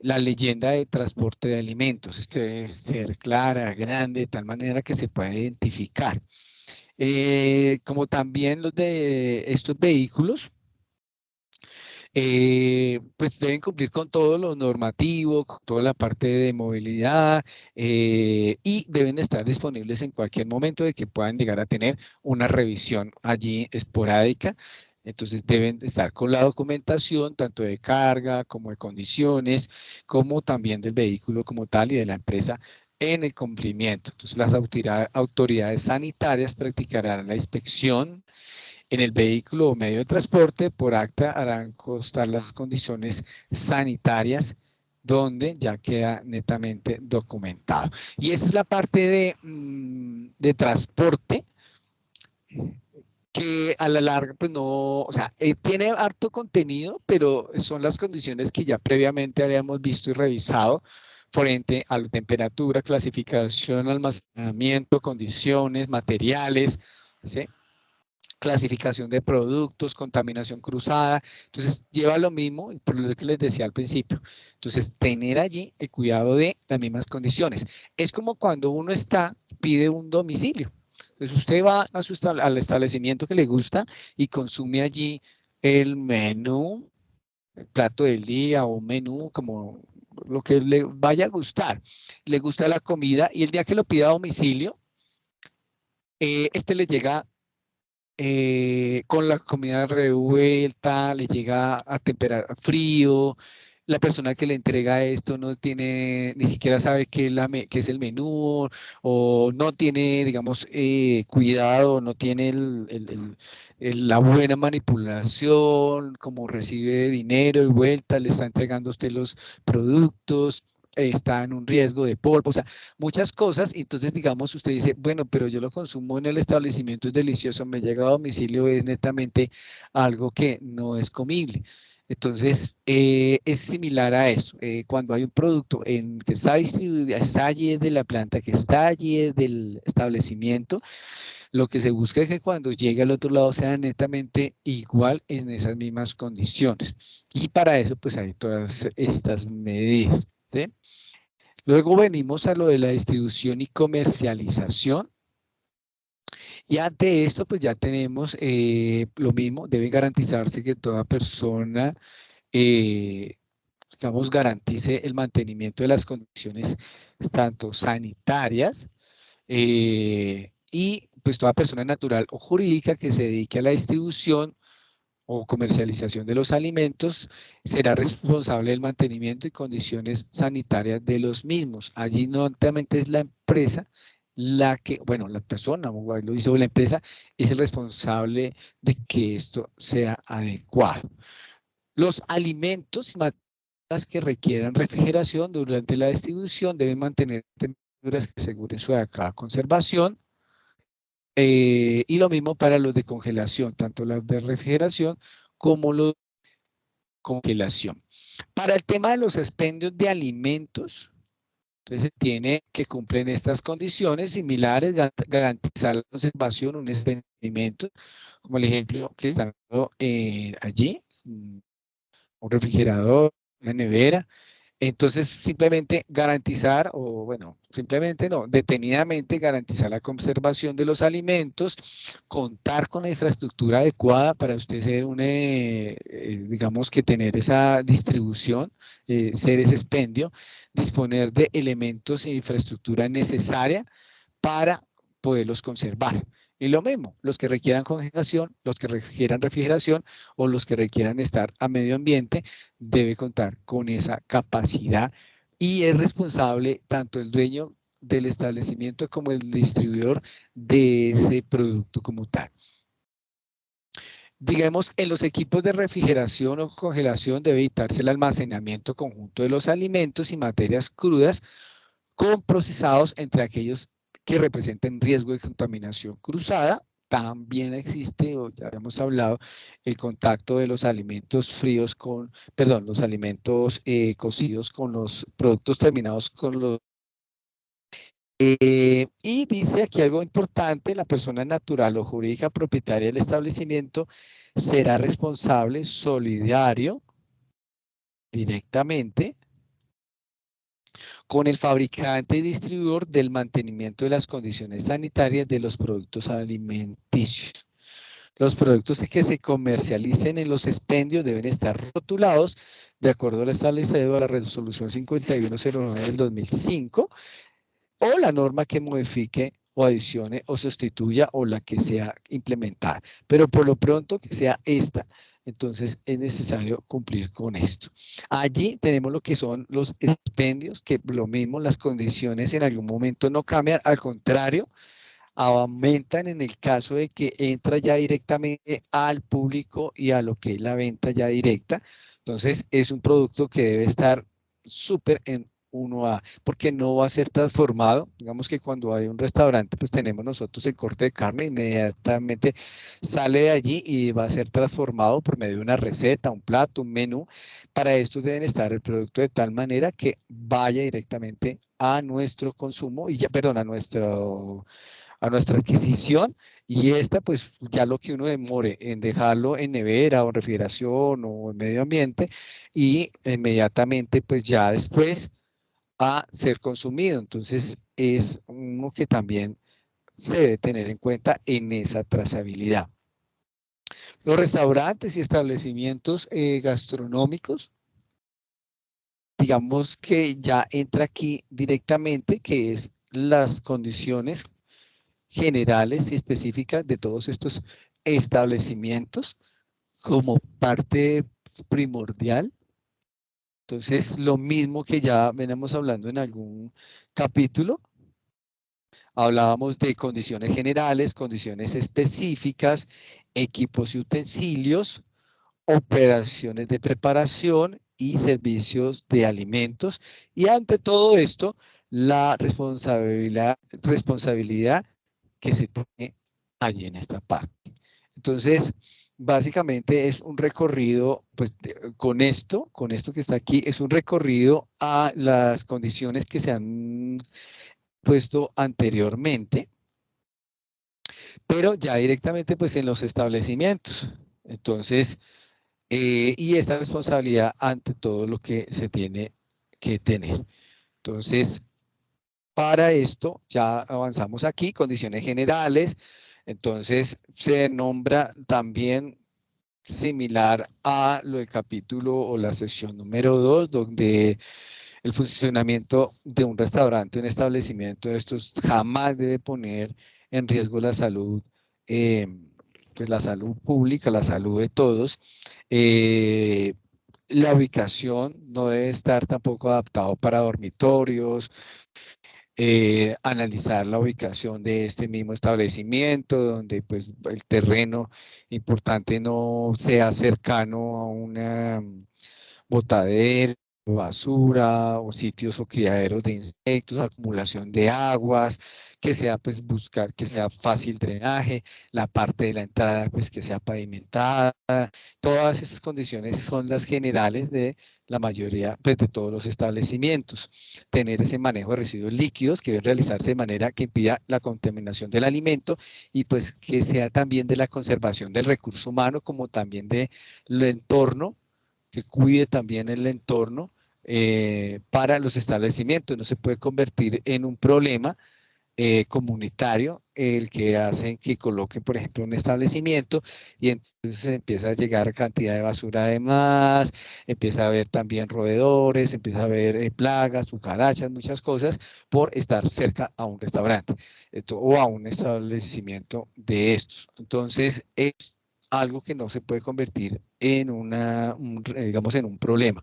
la leyenda de transporte de alimentos. Esto debe ser clara, grande, de tal manera que se pueda identificar. Como también los de estos vehículos, pues deben cumplir con todo lo normativo, con toda la parte de movilidad y deben estar disponibles en cualquier momento de que puedan llegar a tener una revisión allí esporádica. Entonces deben estar con la documentación tanto de carga como de condiciones, como también del vehículo como tal y de la empresa en el cumplimiento. Entonces las autoridades sanitarias practicarán la inspección en el vehículo o medio de transporte. Por acta harán constar las condiciones sanitarias donde ya queda netamente documentado. Y esa es la parte de transporte que a la larga, pues no, o sea, tiene harto contenido, pero son las condiciones que ya previamente habíamos visto y revisado frente a la temperatura, clasificación, almacenamiento, condiciones, materiales, ¿sí? Clasificación de productos, contaminación cruzada. Entonces, lleva lo mismo, por lo que les decía al principio. Entonces, tener allí el cuidado de las mismas condiciones. Es como cuando uno pide un domicilio. Entonces, usted va al establecimiento que le gusta y consume allí el menú, el plato del día o un menú, como lo que le vaya a gustar. Le gusta la comida y el día que lo pida a domicilio, le llega con la comida revuelta, le llega a temperatura frío, la persona que le entrega esto no tiene, ni siquiera sabe qué es el menú, o no tiene, digamos, cuidado, no tiene la buena manipulación, como recibe dinero y vuelta, le está entregando a usted los productos, está en un riesgo de polvo, o sea, muchas cosas. Entonces, digamos, usted dice, bueno, pero yo lo consumo en el establecimiento, es delicioso, me llega a domicilio, es netamente algo que no es comible. Entonces, es similar a eso. Cuando hay un producto que está distribuido, está allí desde la planta, que está allí desde el establecimiento, lo que se busca es que cuando llegue al otro lado sea netamente igual en esas mismas condiciones. Y para eso, pues hay todas estas medidas, ¿sí? Luego venimos a lo de la distribución y comercialización. Y ante esto, pues ya tenemos lo mismo, debe garantizarse que toda persona, digamos, garantice el mantenimiento de las condiciones tanto sanitarias y pues toda persona natural o jurídica que se dedique a la distribución o comercialización de los alimentos será responsable del mantenimiento y condiciones sanitarias de los mismos. Allí no solamente es la empresa la que, bueno, la persona, o lo dice la empresa, es el responsable de que esto sea adecuado. Los alimentos y materias que requieran refrigeración durante la distribución deben mantener temperaturas que aseguren su adecuada conservación. Y lo mismo para los de congelación, tanto los de refrigeración como los de congelación. Para el tema de los expendios de alimentos, entonces se tiene que cumplir estas condiciones similares, garantizar la conservación, un expendimiento, como el ejemplo que está allí, un refrigerador, una nevera. Entonces, simplemente garantizar, o bueno, simplemente no, detenidamente garantizar la conservación de los alimentos, contar con la infraestructura adecuada para usted ser digamos que tener esa distribución, ser ese expendio, disponer de elementos e infraestructura necesaria para poderlos conservar. Y lo mismo, los que requieran congelación, los que requieran refrigeración o los que requieran estar a medio ambiente, debe contar con esa capacidad y es responsable tanto el dueño del establecimiento como el distribuidor de ese producto como tal. Digamos, en los equipos de refrigeración o congelación debe evitarse el almacenamiento conjunto de los alimentos y materias crudas con procesados entre aquellos que representen riesgo de contaminación cruzada. También existe, o ya habíamos hablado, el contacto de los alimentos fríos con, perdón, los alimentos cocidos con los productos terminados con los... y dice aquí algo importante, la persona natural o jurídica propietaria del establecimiento será responsable solidario directamente con el fabricante y distribuidor del mantenimiento de las condiciones sanitarias de los productos alimenticios. Los productos que se comercialicen en los expendios deben estar rotulados de acuerdo al establecido a la resolución 5109 del 2005 o la norma que modifique o adicione o sustituya o la que sea implementada. Pero por lo pronto que sea esta, entonces es necesario cumplir con esto. Allí tenemos lo que son los expendios, que lo mismo, las condiciones en algún momento no cambian, al contrario, aumentan en el caso de que entra ya directamente al público y a lo que es la venta ya directa. Entonces es un producto que debe estar súper en 1A, porque no va a ser transformado. Digamos que cuando hay un restaurante, pues tenemos nosotros el corte de carne, inmediatamente sale de allí y va a ser transformado por medio de una receta, un plato, un menú. Para esto deben estar el producto de tal manera que vaya directamente a nuestro consumo y ya, perdón, a nuestra adquisición, y esta pues ya lo que uno demore en dejarlo en nevera o en refrigeración o en medio ambiente y inmediatamente pues ya después a ser consumido. Entonces es uno que también se debe tener en cuenta en esa trazabilidad. Los restaurantes y establecimientos gastronómicos, digamos que ya entra aquí directamente, que es las condiciones generales y específicas de todos estos establecimientos como parte primordial. Entonces, lo mismo que ya venimos hablando en algún capítulo, hablábamos de condiciones generales, condiciones específicas, equipos y utensilios, operaciones de preparación y servicios de alimentos. Y ante todo esto, la responsabilidad que se tiene allí en esta parte. Entonces, básicamente es un recorrido, pues con esto que está aquí, es un recorrido a las condiciones que se han puesto anteriormente, pero ya directamente pues en los establecimientos. Entonces, y esta responsabilidad ante todo lo que se tiene que tener. Entonces, para esto ya avanzamos aquí, condiciones generales. Entonces, se nombra también similar a lo del capítulo o la sección número 2, donde el funcionamiento de un restaurante, un establecimiento de estos jamás debe poner en riesgo la salud, pues la salud pública, la salud de todos. La ubicación no debe estar tampoco adaptado para dormitorios, analizar la ubicación de este mismo establecimiento, donde pues el terreno importante no sea cercano a una botadera, basura o sitios o criaderos de insectos, acumulación de aguas, que sea pues buscar que sea fácil drenaje, la parte de la entrada pues que sea pavimentada. Todas esas condiciones son las generales de la mayoría pues de todos los establecimientos. Tener ese manejo de residuos líquidos que debe realizarse de manera que impida la contaminación del alimento y pues que sea también de la conservación del recurso humano como también del entorno, que cuide también el entorno para los establecimientos. No se puede convertir en un problema comunitario el que hacen que coloquen, por ejemplo, un establecimiento y entonces empieza a llegar cantidad de basura de más, empieza a haber también roedores, empieza a haber plagas, cucarachas, muchas cosas por estar cerca a un restaurante o a un establecimiento de estos. Entonces, es algo que no se puede convertir en digamos, en un problema.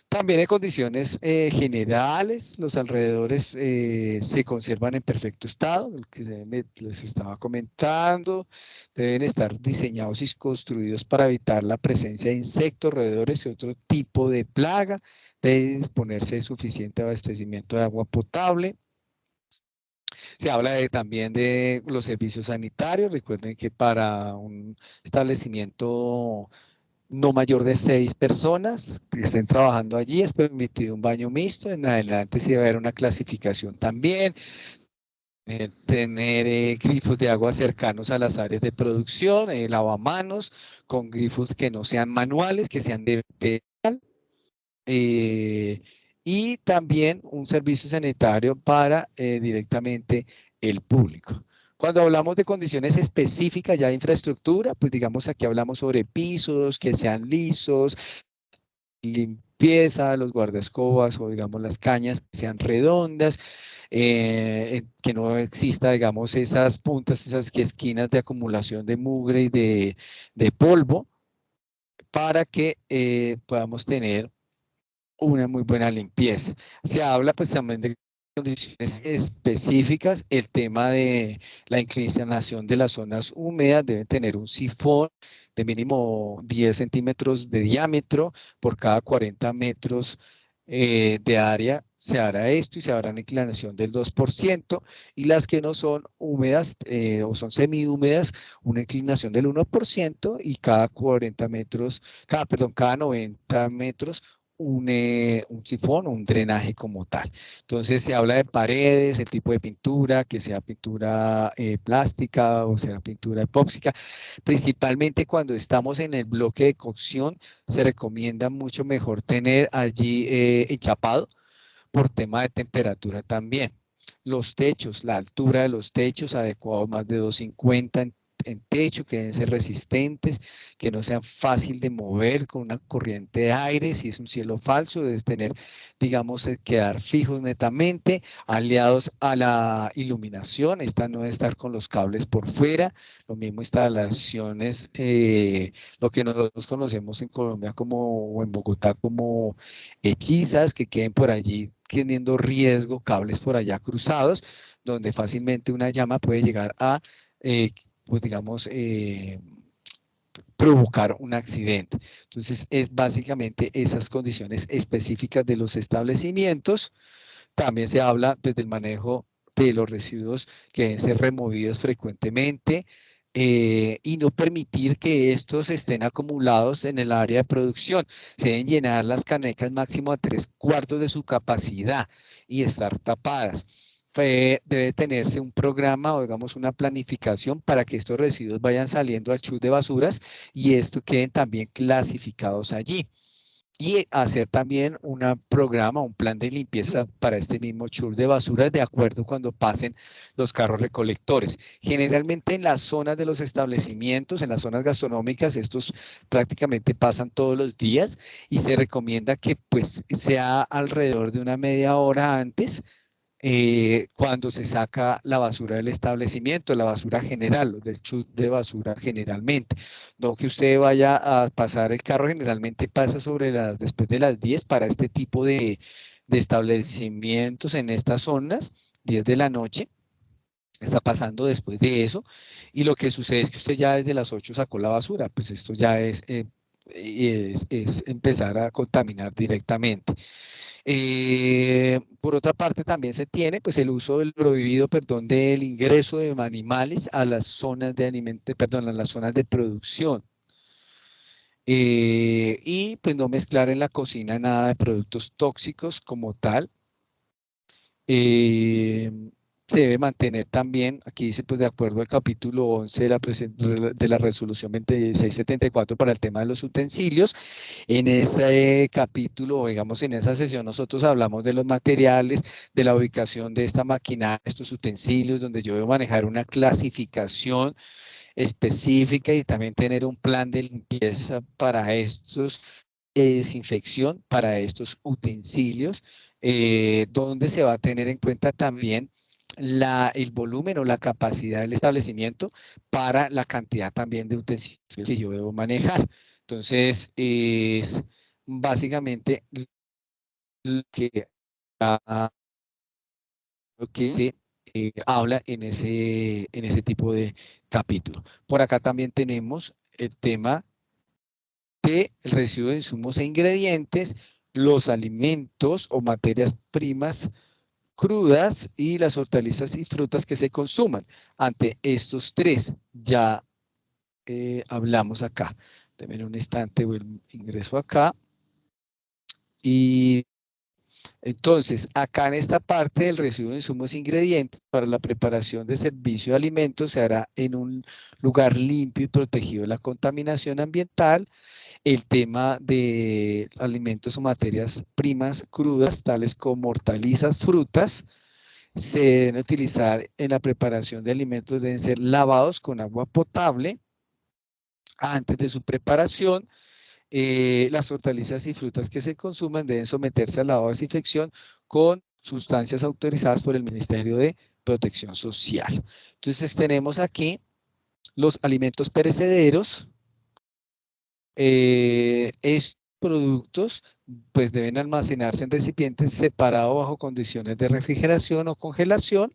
También en condiciones generales, los alrededores se conservan en perfecto estado, lo que les estaba comentando, deben estar diseñados y construidos para evitar la presencia de insectos, roedores y otro tipo de plaga, debe disponerse de suficiente abastecimiento de agua potable. Se habla también de los servicios sanitarios. Recuerden que para un establecimiento no mayor de 6 personas que estén trabajando allí es permitido un baño mixto. En adelante sí va a haber una clasificación también. Tener grifos de agua cercanos a las áreas de producción, lavamanos con grifos que no sean manuales, que sean de pedal. Y también un servicio sanitario para directamente el público. Cuando hablamos de condiciones específicas ya de infraestructura, pues digamos aquí hablamos sobre pisos que sean lisos, limpieza, los guardaescobas o digamos las cañas que sean redondas, que no exista digamos esas puntas, esas esquinas de acumulación de mugre y de polvo para que podamos tener una muy buena limpieza. Se habla pues también de condiciones específicas, el tema de la inclinación de las zonas húmedas, deben tener un sifón de mínimo 10 centímetros de diámetro por cada 40 metros de área. Se hará esto y se hará una inclinación del 2% y las que no son húmedas o son semihúmedas, una inclinación del 1% y cada 40 metros, cada 90 metros un sifón o un drenaje como tal. Entonces se habla de paredes, el tipo de pintura, que sea pintura plástica o sea pintura epóxica. Principalmente cuando estamos en el bloque de cocción, se recomienda mucho mejor tener allí enchapado por tema de temperatura también. Los techos, la altura de los techos adecuados más de 250 en techo, que deben ser resistentes, que no sean fácil de mover con una corriente de aire. Si es un cielo falso, debes tener, digamos, quedar fijos netamente, aliados a la iluminación. Esta no debe estar con los cables por fuera. Lo mismo instalaciones, lo que nosotros conocemos en Colombia como, o en Bogotá como hechizas, que queden por allí teniendo riesgo, cables por allá cruzados, donde fácilmente una llama puede llegar a pues digamos, provocar un accidente. Entonces, es básicamente esas condiciones específicas de los establecimientos. También se habla pues, del manejo de los residuos que deben ser removidos frecuentemente, y no permitir que estos estén acumulados en el área de producción. Se deben llenar las canecas máximo a 3/4 de su capacidad y estar tapadas. Debe tenerse un programa o digamos una planificación para que estos residuos vayan saliendo al chute de basuras y estos queden también clasificados allí. Y hacer también un programa, un plan de limpieza para este mismo chur de basuras de acuerdo cuando pasen los carros recolectores. Generalmente en las zonas de los establecimientos, en las zonas gastronómicas, estos prácticamente pasan todos los días y se recomienda que pues sea alrededor de una media hora antes cuando se saca la basura del establecimiento, la basura general, del chute de basura generalmente. No que usted vaya a pasar el carro, generalmente pasa después de las 10 para este tipo de establecimientos en estas zonas, 10 de la noche. Está pasando después de eso y lo que sucede es que usted ya desde las 8 sacó la basura, pues esto ya es empezar a contaminar directamente. Por otra parte, también se tiene pues, el uso del prohibido, perdón, del ingreso de animales a las zonas de a las zonas de producción. Y pues no mezclar en la cocina nada de productos tóxicos como tal. Se debe mantener también, aquí dice, pues de acuerdo al capítulo 11 de la resolución 2674 para el tema de los utensilios. En ese capítulo, digamos, en esa sesión, nosotros hablamos de los materiales, de la ubicación de esta maquinaria, estos utensilios, donde yo debo manejar una clasificación específica y también tener un plan de limpieza para estos, desinfección para estos utensilios, donde se va a tener en cuenta también el volumen o la capacidad del establecimiento para la cantidad también de utensilios que yo debo manejar. Entonces, es básicamente lo que, se habla en ese tipo de capítulo. Por acá también tenemos el tema del residuo de insumos e ingredientes, los alimentos o materias primas crudas y las hortalizas y frutas que se consuman. Ante estos tres ya hablamos acá. Denme un instante, ingreso acá. Y entonces, acá en esta parte del residuo de insumos e ingredientes para la preparación de servicio de alimentos se hará en un lugar limpio y protegido de la contaminación ambiental. El tema de alimentos o materias primas crudas, tales como hortalizas, frutas, se deben utilizar en la preparación de alimentos, deben ser lavados con agua potable antes de su preparación. Las hortalizas y frutas que se consuman deben someterse al lavado de desinfección con sustancias autorizadas por el Ministerio de Protección Social. Entonces tenemos aquí los alimentos perecederos. Estos productos pues deben almacenarse en recipientes separados bajo condiciones de refrigeración o congelación.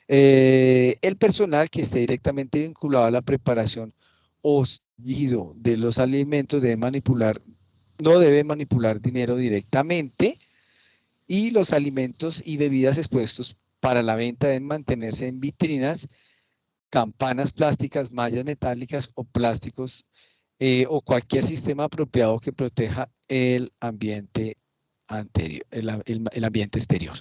El personal que esté directamente vinculado a la preparación o servido de los alimentos no debe manipular dinero directamente, y los alimentos y bebidas expuestos para la venta deben mantenerse en vitrinas, campanas plásticas, mallas metálicas o plásticos o cualquier sistema apropiado que proteja el ambiente el ambiente exterior.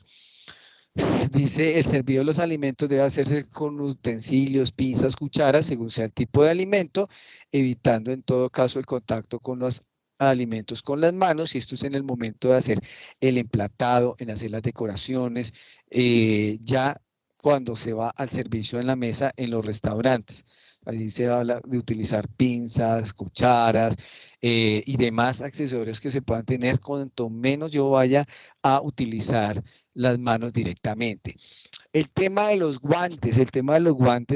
Dice, el servido de los alimentos debe hacerse con utensilios, pinzas, cucharas, según sea el tipo de alimento, evitando en todo caso el contacto con los alimentos con las manos, y esto es en el momento de hacer el emplatado, en hacer las decoraciones, ya cuando se va al servicio en la mesa en los restaurantes. Así se habla de utilizar pinzas, cucharas y demás accesorios que se puedan tener, cuanto menos yo vaya a utilizar las manos directamente. El tema de los guantes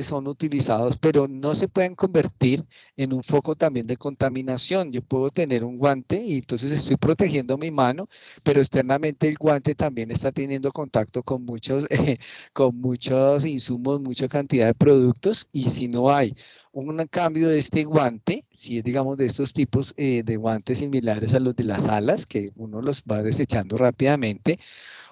son utilizados, pero no se pueden convertir en un foco también de contaminación. Yo puedo tener un guante y entonces estoy protegiendo mi mano, pero externamente el guante también está teniendo contacto con muchos insumos, mucha cantidad de productos, y si no hay un cambio de este guante, si es digamos de estos tipos de guantes similares a los de las alas, que uno los va desechando rápidamente,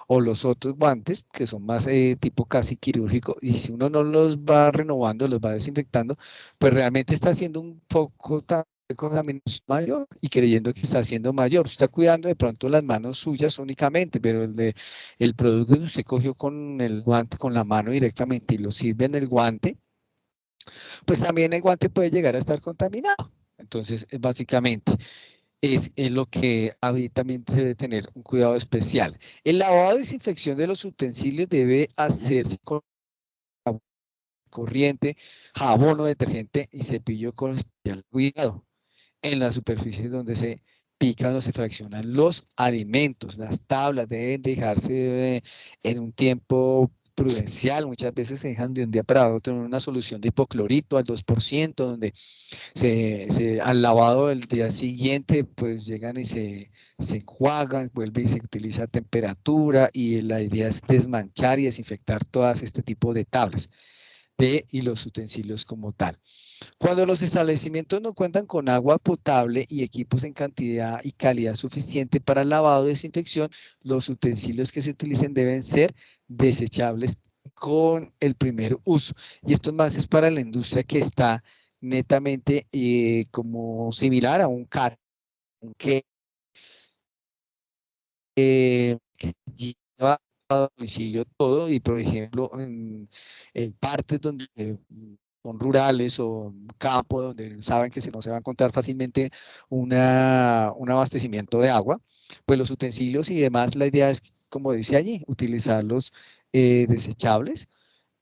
o los otros guantes, que son más tipo casi quirúrgico, y si uno no los va renovando, los va desinfectando, pues realmente está haciendo un poco de contaminación mayor y creyendo que está haciendo mayor. Está cuidando de pronto las manos suyas únicamente, pero el producto que usted cogió con el guante, con la mano directamente y lo sirve en el guante, pues también el guante puede llegar a estar contaminado. Entonces, básicamente, es lo que también se debe tener un cuidado especial. El lavado y desinfección de los utensilios debe hacerse con agua corriente, jabón o detergente y cepillo con especial cuidado en las superficies donde se pican o se fraccionan los alimentos. Las tablas deben dejarse en un tiempo prudencial, muchas veces se dejan de un día para otro en una solución de hipoclorito al 2%, donde al lavado del día siguiente, pues llegan y se enjuagan, vuelve y se utiliza a temperatura y la idea es desmanchar y desinfectar todas este tipo de tablas y los utensilios como tal. Cuando los establecimientos no cuentan con agua potable y equipos en cantidad y calidad suficiente para el lavado y desinfección, los utensilios que se utilicen deben ser desechables con el primer uso. Y esto más es para la industria que está netamente como similar a un CAT, que lleva a domicilio todo y, por ejemplo, en partes donde son rurales o campo donde saben que no se va a encontrar fácilmente un abastecimiento de agua, pues los utensilios y demás, la idea es, como dice allí, utilizarlos desechables.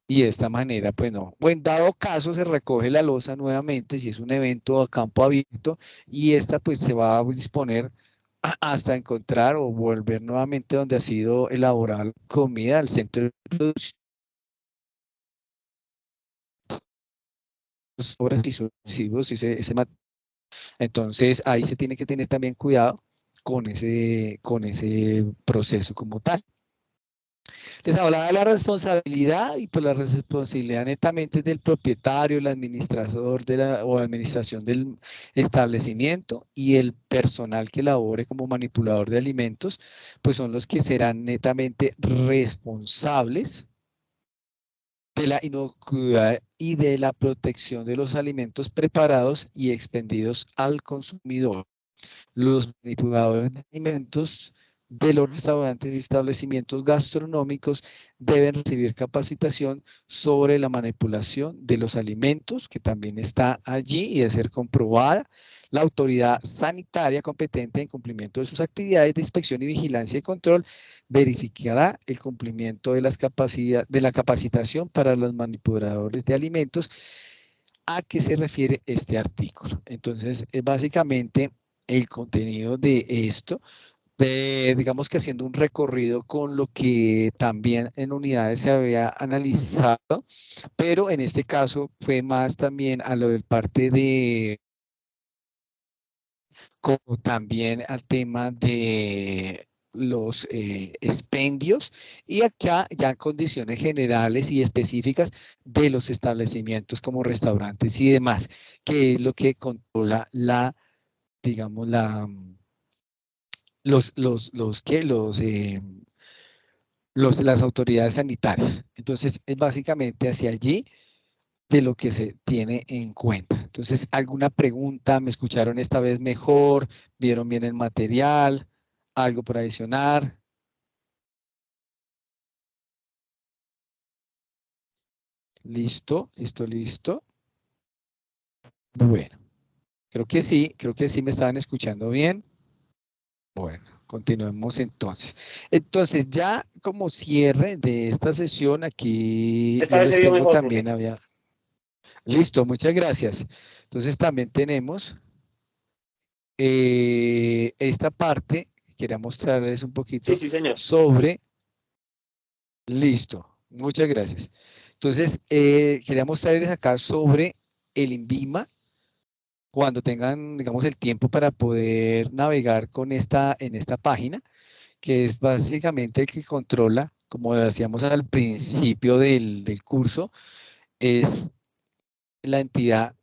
Y de esta manera, pues no. O en dado caso, se recoge la loza nuevamente, si es un evento a campo abierto, y esta pues se va a disponer hasta encontrar o volver nuevamente donde ha sido elaborada la comida, al centro de producción, sobras y sucesivos, entonces ahí se tiene que tener también cuidado con ese proceso como tal. Les hablaba de la responsabilidad y pues la responsabilidad netamente es del propietario, el administrador o administración del establecimiento y el personal que labore como manipulador de alimentos, pues son los que serán netamente responsables de la inocuidad y de la protección de los alimentos preparados y expendidos al consumidor. Los manipuladores de alimentos de los restaurantes y establecimientos gastronómicos deben recibir capacitación sobre la manipulación de los alimentos, que también está allí y de ser comprobada. La autoridad sanitaria competente en cumplimiento de sus actividades de inspección y vigilancia y control verificará el cumplimiento de la capacitación para los manipuladores de alimentos. ¿A qué se refiere este artículo? Entonces, es básicamente el contenido de esto, digamos que haciendo un recorrido con lo que también en unidades se había analizado, pero en este caso fue más también a lo del parte de, como también al tema de los expendios y acá ya condiciones generales y específicas de los establecimientos como restaurantes y demás, que es lo que controla digamos, las autoridades sanitarias. Entonces, es básicamente hacia allí de lo que se tiene en cuenta. Entonces, ¿alguna pregunta? ¿Me escucharon esta vez mejor? ¿Vieron bien el material? ¿Algo por adicionar? ¿Listo? ¿Listo? ¿Listo? Bueno, creo que sí me estaban escuchando bien. Bueno, continuemos entonces. Entonces, ya como cierre de esta sesión, aquí Esta yo vez se les vio tengo mejor, también, profe. listo, muchas gracias. Entonces, también tenemos esta parte, quería mostrarles un Sí, poquito sí, señor. sobre, listo, muchas gracias. Entonces, quería mostrarles acá sobre el INVIMA, cuando tengan, digamos, el tiempo para poder navegar en esta página, que es básicamente el que controla, como decíamos al principio del curso, es la entidad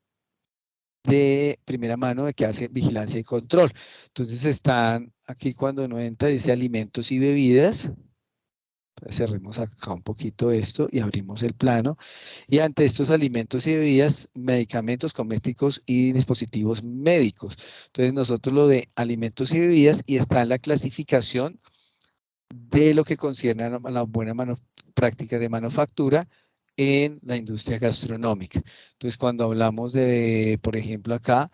de primera mano de que hace vigilancia y control. Entonces están aquí cuando uno entra, dice alimentos y bebidas. Cerremos acá un poquito esto y abrimos el plano. Y ante estos alimentos y bebidas, medicamentos, cosméticos y dispositivos médicos. Entonces nosotros lo de alimentos y bebidas y está en la clasificación de lo que concierne a la buena práctica de manufactura en la industria gastronómica. Entonces cuando hablamos de, por ejemplo acá,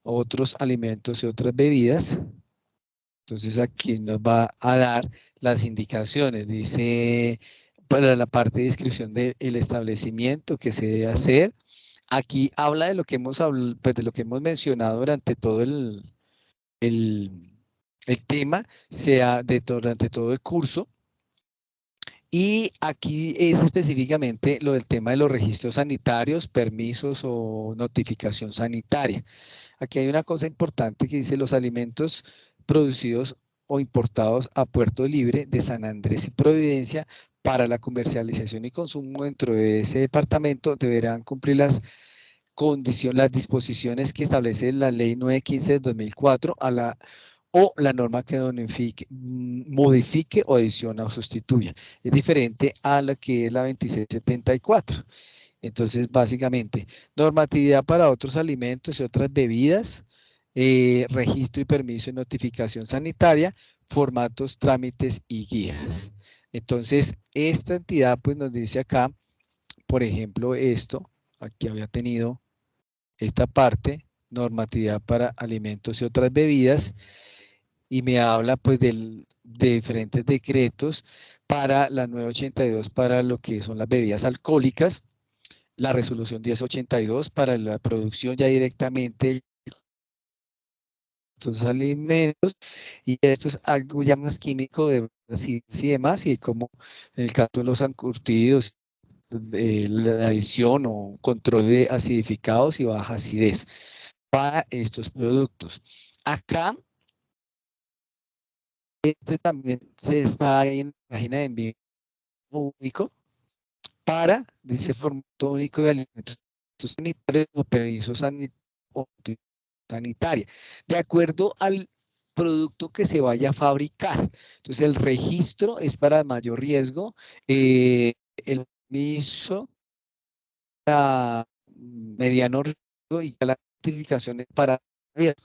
otros alimentos y otras bebidas, entonces aquí nos va a dar las indicaciones. Dice para la parte de descripción del establecimiento que se debe hacer. Aquí habla de lo que hemos pues de lo que hemos mencionado durante todo el, el tema, durante todo el curso. Y aquí es específicamente lo del tema de los registros sanitarios, permisos o notificación sanitaria. Aquí hay una cosa importante que dice los alimentos producidos o importados a Puerto Libre de San Andrés y Providencia para la comercialización y consumo dentro de ese departamento deberán cumplir las disposiciones que establece la Ley 915 de 2004 o la norma que modifique o adiciona o sustituya. Es diferente a la que es la 2674. Entonces, básicamente, normatividad para otros alimentos y otras bebidas, registro y permiso y notificación sanitaria, formatos, trámites y guías. Entonces, esta entidad pues nos dice acá, por ejemplo, esto, aquí había tenido esta parte, normatividad para alimentos y otras bebidas, y me habla pues de diferentes decretos para la 982 para lo que son las bebidas alcohólicas, la resolución 1082 para la producción ya directamente de estos alimentos, y esto es algo ya más químico de y demás, y como en el caso de los encurtidos, la adición o control de acidificados y baja acidez para estos productos. Acá, este también se está ahí en la página de envío público para, dice, formato único de alimentos sanitarios o permiso sanitaria, de acuerdo al producto que se vaya a fabricar. Entonces, el registro es para mayor riesgo, el permiso para mediano riesgo y la notificación es para riesgo,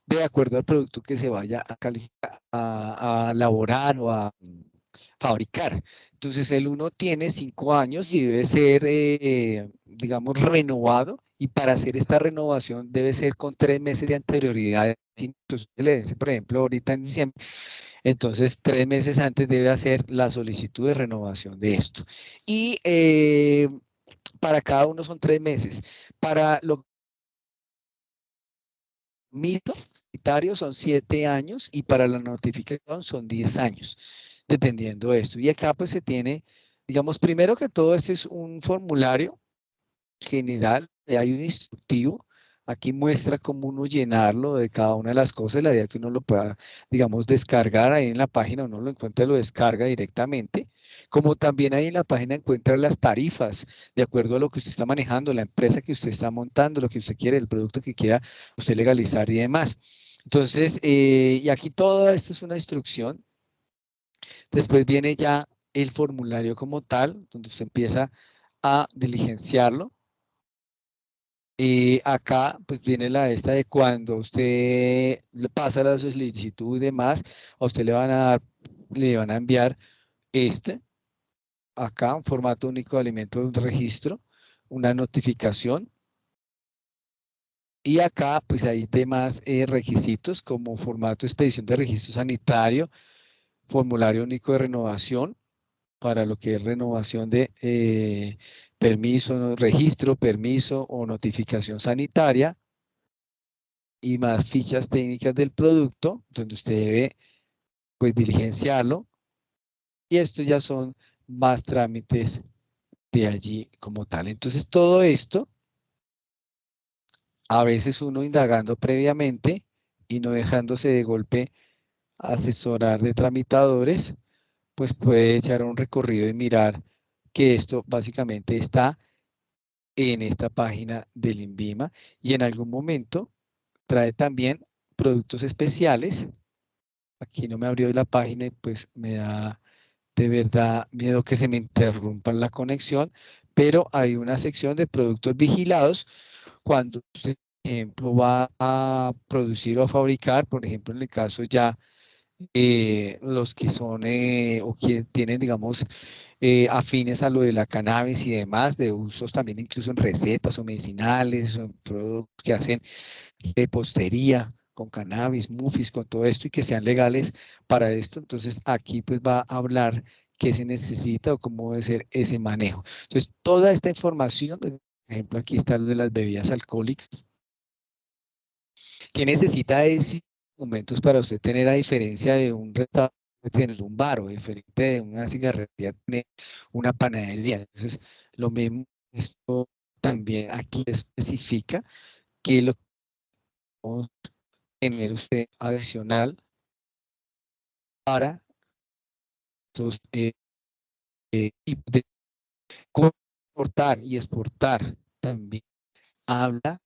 de acuerdo al producto que se vaya a calificar, a elaborar o a fabricar. Entonces el uno tiene 5 años y debe ser, digamos, renovado, y para hacer esta renovación debe ser con 3 meses de anterioridad. Entonces, le dice, por ejemplo, ahorita en diciembre, entonces 3 meses antes debe hacer la solicitud de renovación de esto. Y para cada uno son 3 meses. Para los mitos sanitarios son 7 años y para la notificación son 10 años, dependiendo de esto. Y acá pues se tiene, digamos, primero que todo, este es un formulario general, hay un instructivo. Aquí muestra cómo uno llenarlo de cada una de las cosas, la idea que uno lo pueda, digamos, descargar ahí en la página, uno lo encuentra y lo descarga directamente, como también ahí en la página encuentra las tarifas, de acuerdo a lo que usted está manejando, la empresa que usted está montando, lo que usted quiere, el producto que quiera usted legalizar y demás. Entonces, y aquí toda esta es una instrucción. Después viene ya el formulario como tal, donde usted empieza a diligenciarlo. Y acá pues viene la esta de cuando usted le pasa la solicitud y demás, a usted le van a enviar acá, un formato único de alimento de un registro, una notificación. Y acá pues hay demás requisitos como formato de expedición de registro sanitario, formulario único de renovación, para lo que es renovación de permiso, registro, permiso o notificación sanitaria, y más fichas técnicas del producto, donde usted debe pues diligenciarlo, y estos ya son más trámites de allí como tal. Entonces todo esto, a veces uno indagando previamente y no dejándose de golpe asesorar de tramitadores, pues puede echar un recorrido y mirar que esto básicamente está en esta página del INVIMA, y en algún momento trae también productos especiales. Aquí no me abrió la página y pues me da de verdad miedo que se me interrumpa la conexión, pero hay una sección de productos vigilados cuando usted, por ejemplo, va a producir o a fabricar, por ejemplo, en el caso ya los que son o que tienen, digamos, afines a lo de la cannabis y demás, de usos también incluso en recetas o medicinales o en productos que hacen repostería con cannabis, mufis, con todo esto y que sean legales para esto. Entonces aquí pues va a hablar qué se necesita o cómo debe ser ese manejo. Entonces toda esta información, por ejemplo, aquí está lo de las bebidas alcohólicas. ¿Qué necesita ese momentos para usted tener, a diferencia de un restaurante, tener un bar, o diferente de una cigarrería, tener una panadería? Entonces, lo mismo, esto también aquí especifica que lo que podemos tener usted adicional para estos tipos de cómo importar y exportar. También habla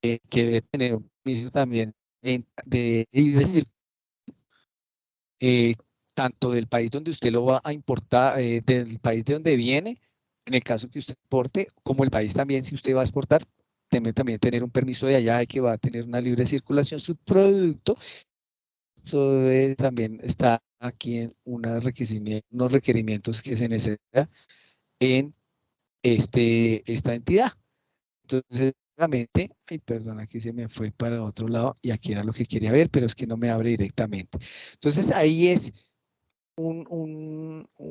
que debe tener un permiso también de libre circulación, tanto del país donde usted lo va a importar, del país de donde viene, en el caso que usted importe, como el país también, si usted va a exportar, debe también tener un permiso de allá de que va a tener una libre circulación su producto. Eso debe también está aquí en unos requerimientos que se necesitan en esta entidad. Entonces, realmente, ay, perdón, aquí se me fue para otro lado y aquí era lo que quería ver, pero es que no me abre directamente. Entonces, ahí es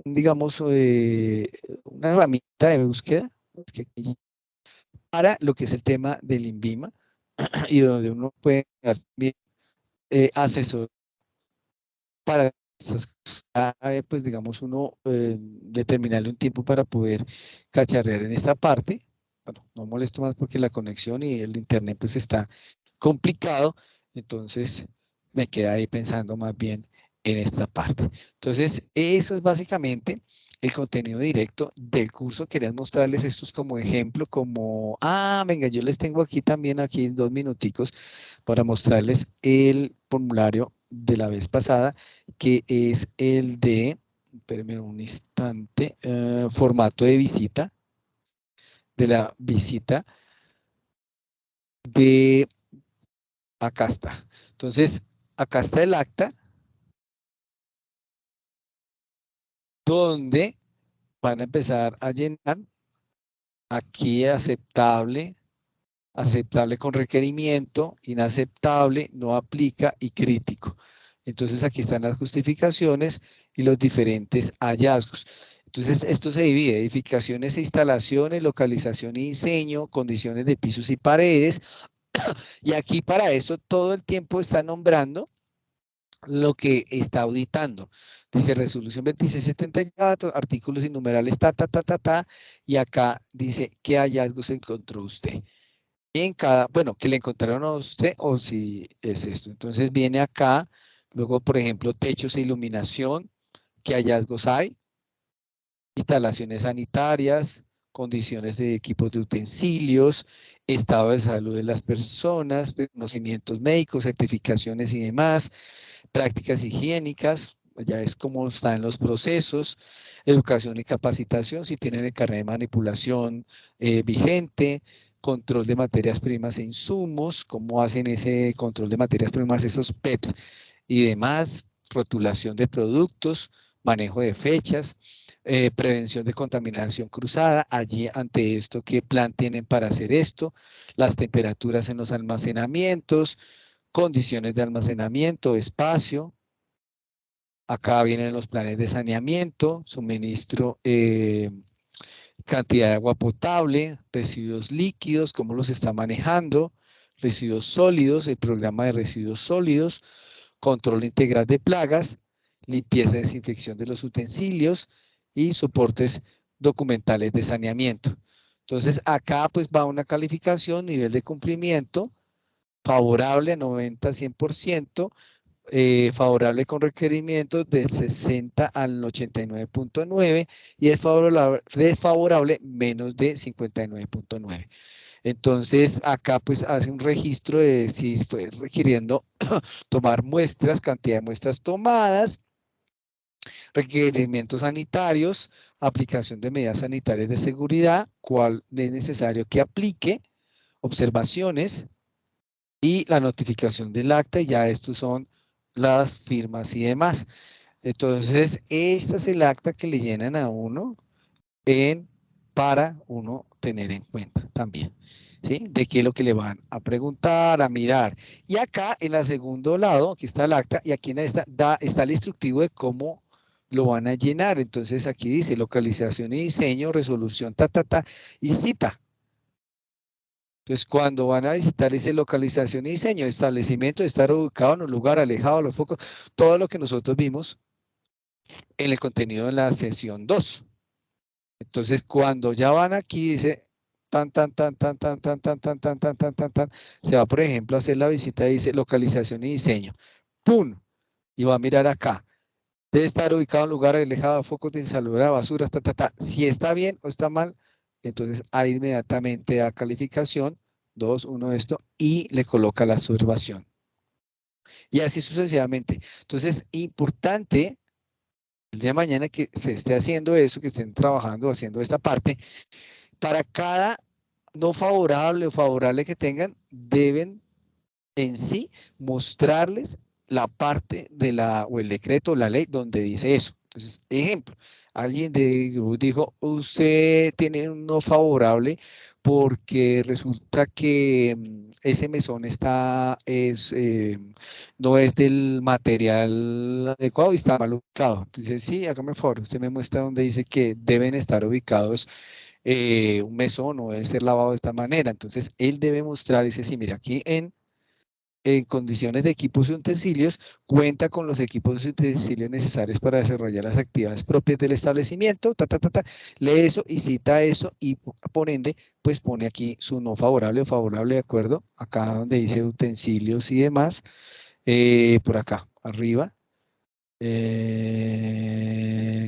digamos, una herramienta de búsqueda para lo que es el tema del INVIMA y donde uno puede dar también asesor para pues digamos uno determinarle un tiempo para poder cacharrear en esta parte. Bueno, no molesto más porque la conexión y el internet pues está complicado, entonces me queda ahí pensando más bien en esta parte. Entonces, eso es básicamente el contenido directo del curso. Quería mostrarles estos como ejemplo, venga, yo les tengo aquí también, aquí 2 minuticos para mostrarles el formulario de la vez pasada, que es el de, espérenme un instante, formato de visita, de la visita de, acá está. Entonces, acá está el acta, donde van a empezar a llenar aquí aceptable, aceptable con requerimiento, inaceptable, no aplica y crítico. Entonces aquí están las justificaciones y los diferentes hallazgos. Entonces esto se divide: edificaciones e instalaciones, localización y diseño, condiciones de pisos y paredes. Y aquí para esto todo el tiempo está nombrando lo que está auditando. Dice resolución 2674, artículos y numerales, y acá dice qué hallazgos encontró usted. En cada, bueno, que le encontraron a usted o si es esto. Entonces viene acá, luego, por ejemplo, techos e iluminación, qué hallazgos hay, instalaciones sanitarias, condiciones de equipos de utensilios, estado de salud de las personas, reconocimientos médicos, certificaciones y demás, prácticas higiénicas, ya es como están los procesos, educación y capacitación, si tienen el carnet de manipulación vigente, control de materias primas e insumos, cómo hacen ese control de materias primas, esos PEPs y demás, rotulación de productos, manejo de fechas, prevención de contaminación cruzada. Allí, ante esto, ¿qué plan tienen para hacer esto? Las temperaturas en los almacenamientos, condiciones de almacenamiento, espacio. Acá vienen los planes de saneamiento, suministro, cantidad de agua potable, residuos líquidos, cómo los está manejando, residuos sólidos, el programa de residuos sólidos, control integral de plagas, limpieza y desinfección de los utensilios y soportes documentales de saneamiento. Entonces, acá pues va una calificación, nivel de cumplimiento, favorable 90-100%, favorable con requerimientos del 60 al 89.9 y desfavorable menos de 59.9. Entonces, acá pues hace un registro de si fue requiriendo tomar muestras, cantidad de muestras tomadas, Requerimientos sanitarios, aplicación de medidas sanitarias de seguridad, cuál es necesario que aplique, observaciones y la notificación del acta, y ya estos son las firmas y demás. Entonces, esta es el acta que le llenan a uno para uno tener en cuenta también, ¿sí? De qué es lo que le van a preguntar, a mirar. Y acá en el segundo lado, aquí está el acta, y aquí en esta está el instructivo de cómo lo van a llenar. Entonces aquí dice localización y diseño, resolución, y cita. Entonces, cuando van a visitar ese localización y diseño, establecimiento de estar ubicado en un lugar alejado de los focos, todo lo que nosotros vimos en el contenido de la sesión 2. Entonces, cuando ya van aquí, dice se va, por ejemplo, a hacer la visita, dice localización y diseño. ¡Pum! Y va a mirar acá. Debe estar ubicado en lugar alejado de focos de insalubridad, basura, Si está bien o está mal, entonces ahí inmediatamente a calificación, 2, 1 esto, y le coloca la observación. Y así sucesivamente. Entonces, importante el día de mañana que se esté haciendo eso, que estén trabajando, haciendo esta parte, para cada no favorable o favorable que tengan, deben en sí mostrarles la parte de o el decreto o la ley donde dice eso. Entonces, ejemplo, alguien dijo, usted tiene un no favorable porque resulta que ese mesón no es del material adecuado y está mal ubicado. Entonces, sí, hágame el favor, usted me muestra donde dice que deben estar ubicados un mesón o debe ser lavado de esta manera. Entonces, él debe mostrar, dice, sí, mira, aquí en condiciones de equipos y utensilios, cuenta con los equipos y utensilios necesarios para desarrollar las actividades propias del establecimiento, lee eso y cita eso y por ende, pues pone aquí su no favorable o favorable, de acuerdo, acá donde dice utensilios y demás, por acá, arriba,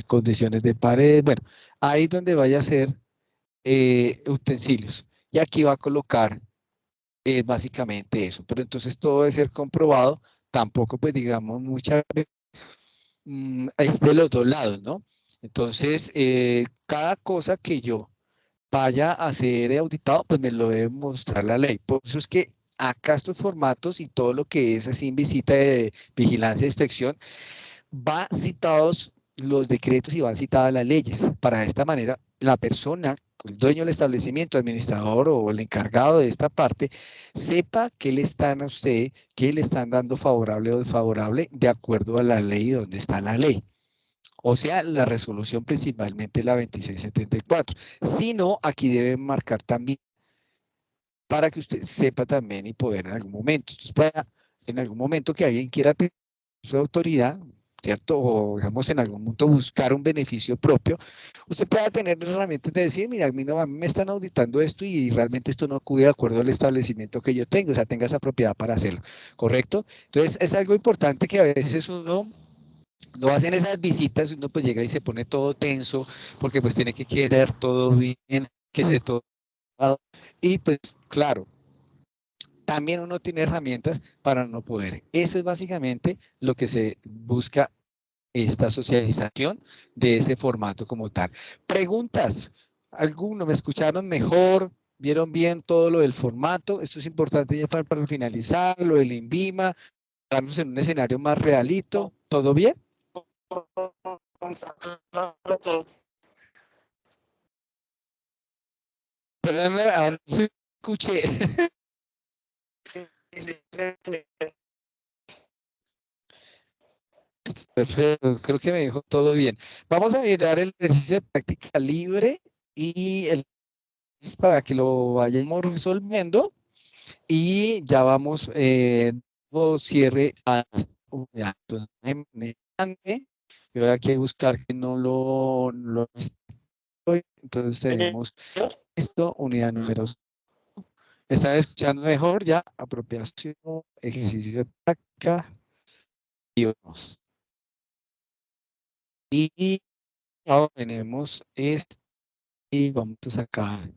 condiciones de pared, bueno, ahí donde vaya a ser utensilios. Y aquí va a colocar básicamente eso. Pero entonces todo debe ser comprobado. Tampoco, pues digamos, muchas veces es de los dos lados, ¿no? Entonces, cada cosa que yo vaya a ser auditado, pues me lo debe mostrar la ley. Por eso es que acá estos formatos y todo lo que es así en visita de vigilancia e inspección, va citados los decretos y van citadas las leyes. Para esta manera, la persona, el dueño del establecimiento, administrador o el encargado de esta parte, sepa qué le están a usted, qué le están dando favorable o desfavorable de acuerdo a la ley donde está la ley. O sea, la resolución principalmente la 2674. Si no, aquí deben marcar también para que usted sepa también y poder en algún momento. Entonces, en algún momento que alguien quiera tener su autoridad, ¿cierto? O digamos en algún momento buscar un beneficio propio, usted pueda tener herramientas de decir, mira, a mí me están auditando esto y realmente esto no acude de acuerdo al establecimiento que yo tengo, o sea, tenga esa propiedad para hacerlo, ¿correcto? Entonces, es algo importante que a veces uno no hacen esas visitas, uno pues llega y se pone todo tenso, porque pues tiene que querer todo bien, que esté todo. Y pues, claro, también uno tiene herramientas para no poder. Eso es básicamente lo que se busca esta socialización de ese formato como tal. Preguntas. ¿Alguno me escucharon mejor? ¿Vieron bien todo lo del formato? Esto es importante ya para finalizar, lo del INVIMA, darnos en un escenario más realito. ¿Todo bien? Perdón, ahora no escuché. Perfecto, creo que me dijo todo bien. Vamos a mirar el ejercicio de práctica libre y el para que lo vayamos resolviendo y ya vamos cierre a esta unidad. Entonces, yo voy aquí a buscar que no lo entonces tenemos esto, unidad número. ¿Están escuchando mejor ya? Apropiación, ejercicio de práctica y vamos. Y ahora tenemos este y vamos a sacar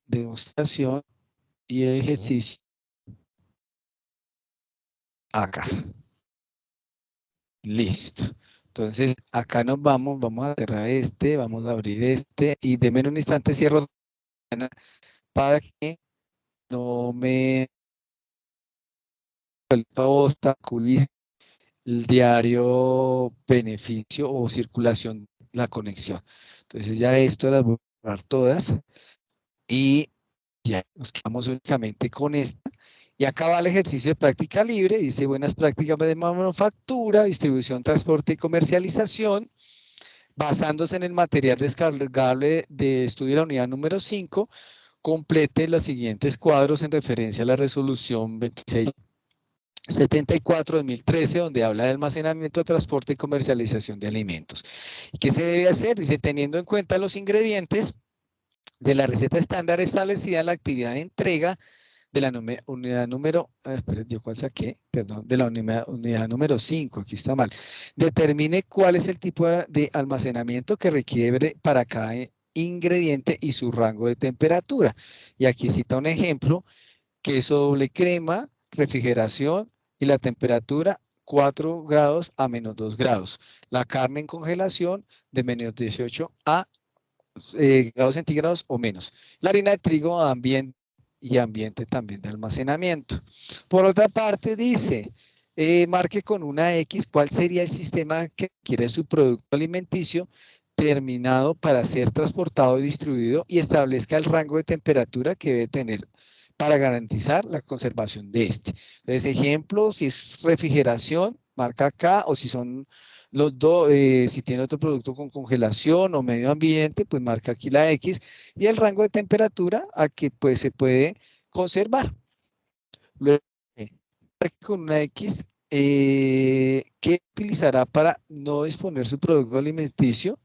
demostración y ejercicio acá. Listo. Entonces, acá nos vamos a cerrar este, vamos a abrir este y de menos un instante cierro para que no me obstaculice el diario beneficio o circulación, la conexión. Entonces ya esto las voy a borrar todas y ya nos quedamos únicamente con esta. Y acá va el ejercicio de práctica libre, dice buenas prácticas de manufactura, distribución, transporte y comercialización, basándose en el material descargable de estudio de la unidad número 5, complete los siguientes cuadros en referencia a la resolución 2674-2013, donde habla de almacenamiento, transporte y comercialización de alimentos. ¿Qué se debe hacer? Dice, teniendo en cuenta los ingredientes de la receta estándar establecida en la actividad de entrega de la unidad número, espera, ¿yo cuál saqué? Perdón, de la unidad número 5, aquí está mal. Determine cuál es el tipo de almacenamiento que requiere para cada ingrediente y su rango de temperatura. Y aquí cita un ejemplo, queso doble crema, refrigeración y la temperatura 4 grados a menos 2 grados. La carne en congelación de menos 18 a grados centígrados o menos. La harina de trigo a ambiente y ambiente también de almacenamiento. Por otra parte dice, marque con una X cuál sería el sistema que quiere su producto alimenticio terminado para ser transportado y distribuido y establezca el rango de temperatura que debe tener para garantizar la conservación de este. Entonces, ejemplo, si es refrigeración, marca acá, o si son los dos, si tiene otro producto con congelación o medio ambiente, pues marca aquí la X y el rango de temperatura a que pues se puede conservar. Luego, con una X, ¿qué utilizará para no disponer su producto alimenticio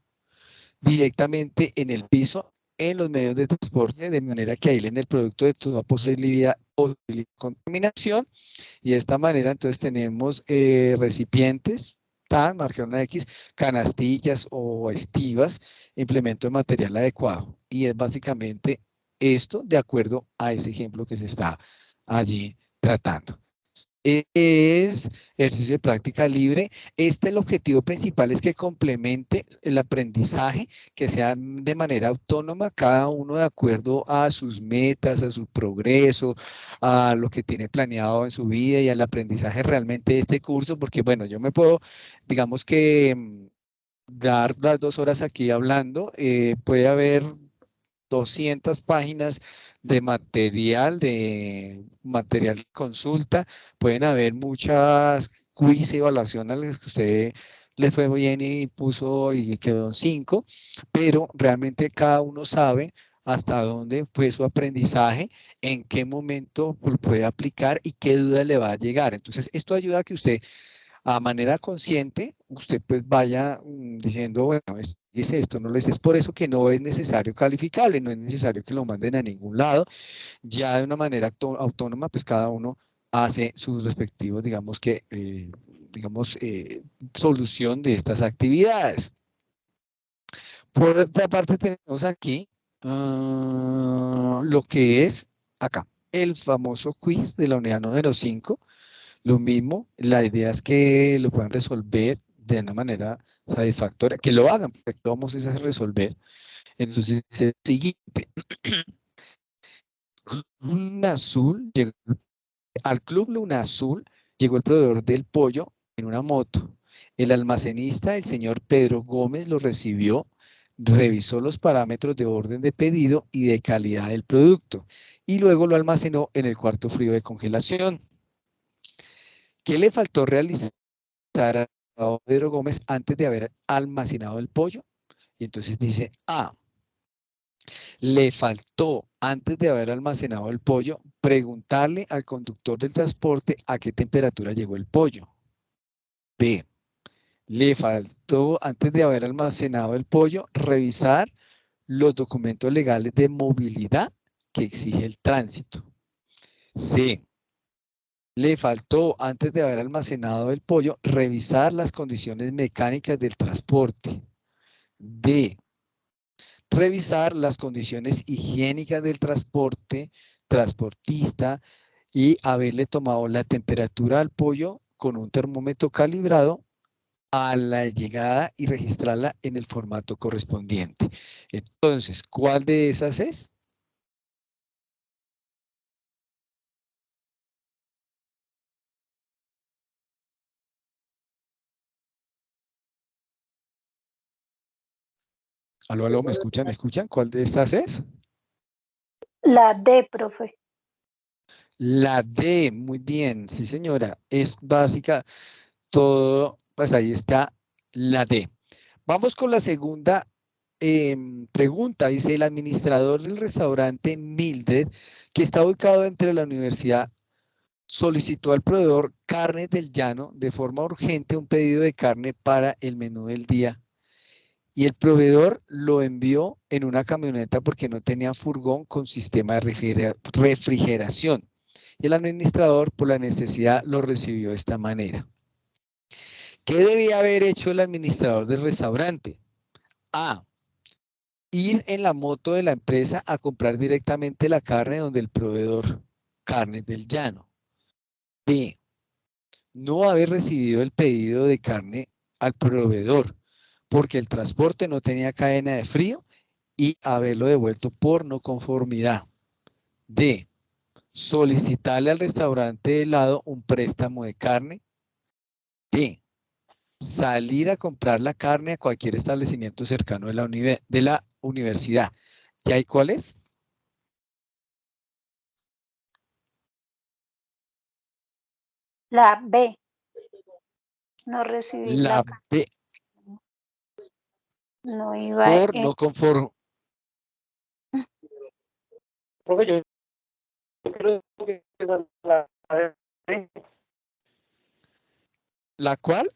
directamente en el piso, en los medios de transporte, de manera que aíslen el producto de toda posibilidad de contaminación? Y de esta manera entonces tenemos recipientes, marcar una X, canastillas o estivas, implemento de material adecuado. Y es básicamente esto de acuerdo a ese ejemplo que se está allí tratando. Es ejercicio de práctica libre. El objetivo principal es que complemente el aprendizaje, que sea de manera autónoma, cada uno de acuerdo a sus metas, a su progreso, a lo que tiene planeado en su vida y al aprendizaje realmente de este curso, porque bueno, yo me puedo, digamos que dar las 2 horas aquí hablando, puede haber 200 páginas de material de consulta, pueden haber muchas quiz y evaluaciones a las que usted le fue bien y puso y quedó en 5, pero realmente cada uno sabe hasta dónde fue su aprendizaje, en qué momento lo puede aplicar y qué duda le va a llegar. Entonces, esto ayuda a que usted a manera consciente, usted pues vaya diciendo, bueno, dice esto, no les es por eso que no es necesario calificarle, no es necesario que lo manden a ningún lado, ya de una manera autónoma, pues cada uno hace sus respectivos, digamos que, solución de estas actividades. Por otra parte tenemos aquí lo que es acá, el famoso quiz de la unidad número 5. Lo mismo, la idea es que lo puedan resolver de una manera satisfactoria, que lo hagan, porque lo vamos a resolver. Entonces, el siguiente, Luna Azul, al Club Luna Azul llegó el proveedor del pollo en una moto. El almacenista, el señor Pedro Gómez, lo recibió, revisó los parámetros de orden de pedido y de calidad del producto y luego lo almacenó en el cuarto frío de congelación. ¿Qué le faltó realizar a Pedro Gómez antes de haber almacenado el pollo? Y entonces dice, le faltó antes de haber almacenado el pollo preguntarle al conductor del transporte a qué temperatura llegó el pollo. B, le faltó antes de haber almacenado el pollo revisar los documentos legales de movilidad que exige el tránsito. C, le faltó, antes de haber almacenado el pollo, revisar las condiciones mecánicas del transporte. D, revisar las condiciones higiénicas del transportista y haberle tomado la temperatura al pollo con un termómetro calibrado a la llegada y registrarla en el formato correspondiente. Entonces, ¿cuál de esas es? Aló, aló, ¿me escuchan? ¿Me escuchan? ¿Cuál de estas es? La D, profe. La D, muy bien, sí señora, es básica, todo, pues ahí está la D. Vamos con la segunda pregunta, dice el administrador del restaurante Mildred, que está ubicado entre la universidad, solicitó al proveedor Carnes del Llano de forma urgente un pedido de carne para el menú del día. Y el proveedor lo envió en una camioneta porque no tenía furgón con sistema de refrigeración. Y el administrador, por la necesidad, lo recibió de esta manera. ¿Qué debía haber hecho el administrador del restaurante? A. Ir en la moto de la empresa a comprar directamente la carne donde el proveedor, Carnes del Llano. B. No haber recibido el pedido de carne al proveedor porque el transporte no tenía cadena de frío y haberlo devuelto por no conformidad. D. Solicitarle al restaurante de helado un préstamo de carne. D. Salir a comprar la carne a cualquier establecimiento cercano de la universidad. ¿Ya hay cuáles? La B. No recibir la La carta. B. No iba Por en no conformidad. Profe, yo creo que esa es la D. ¿La cual?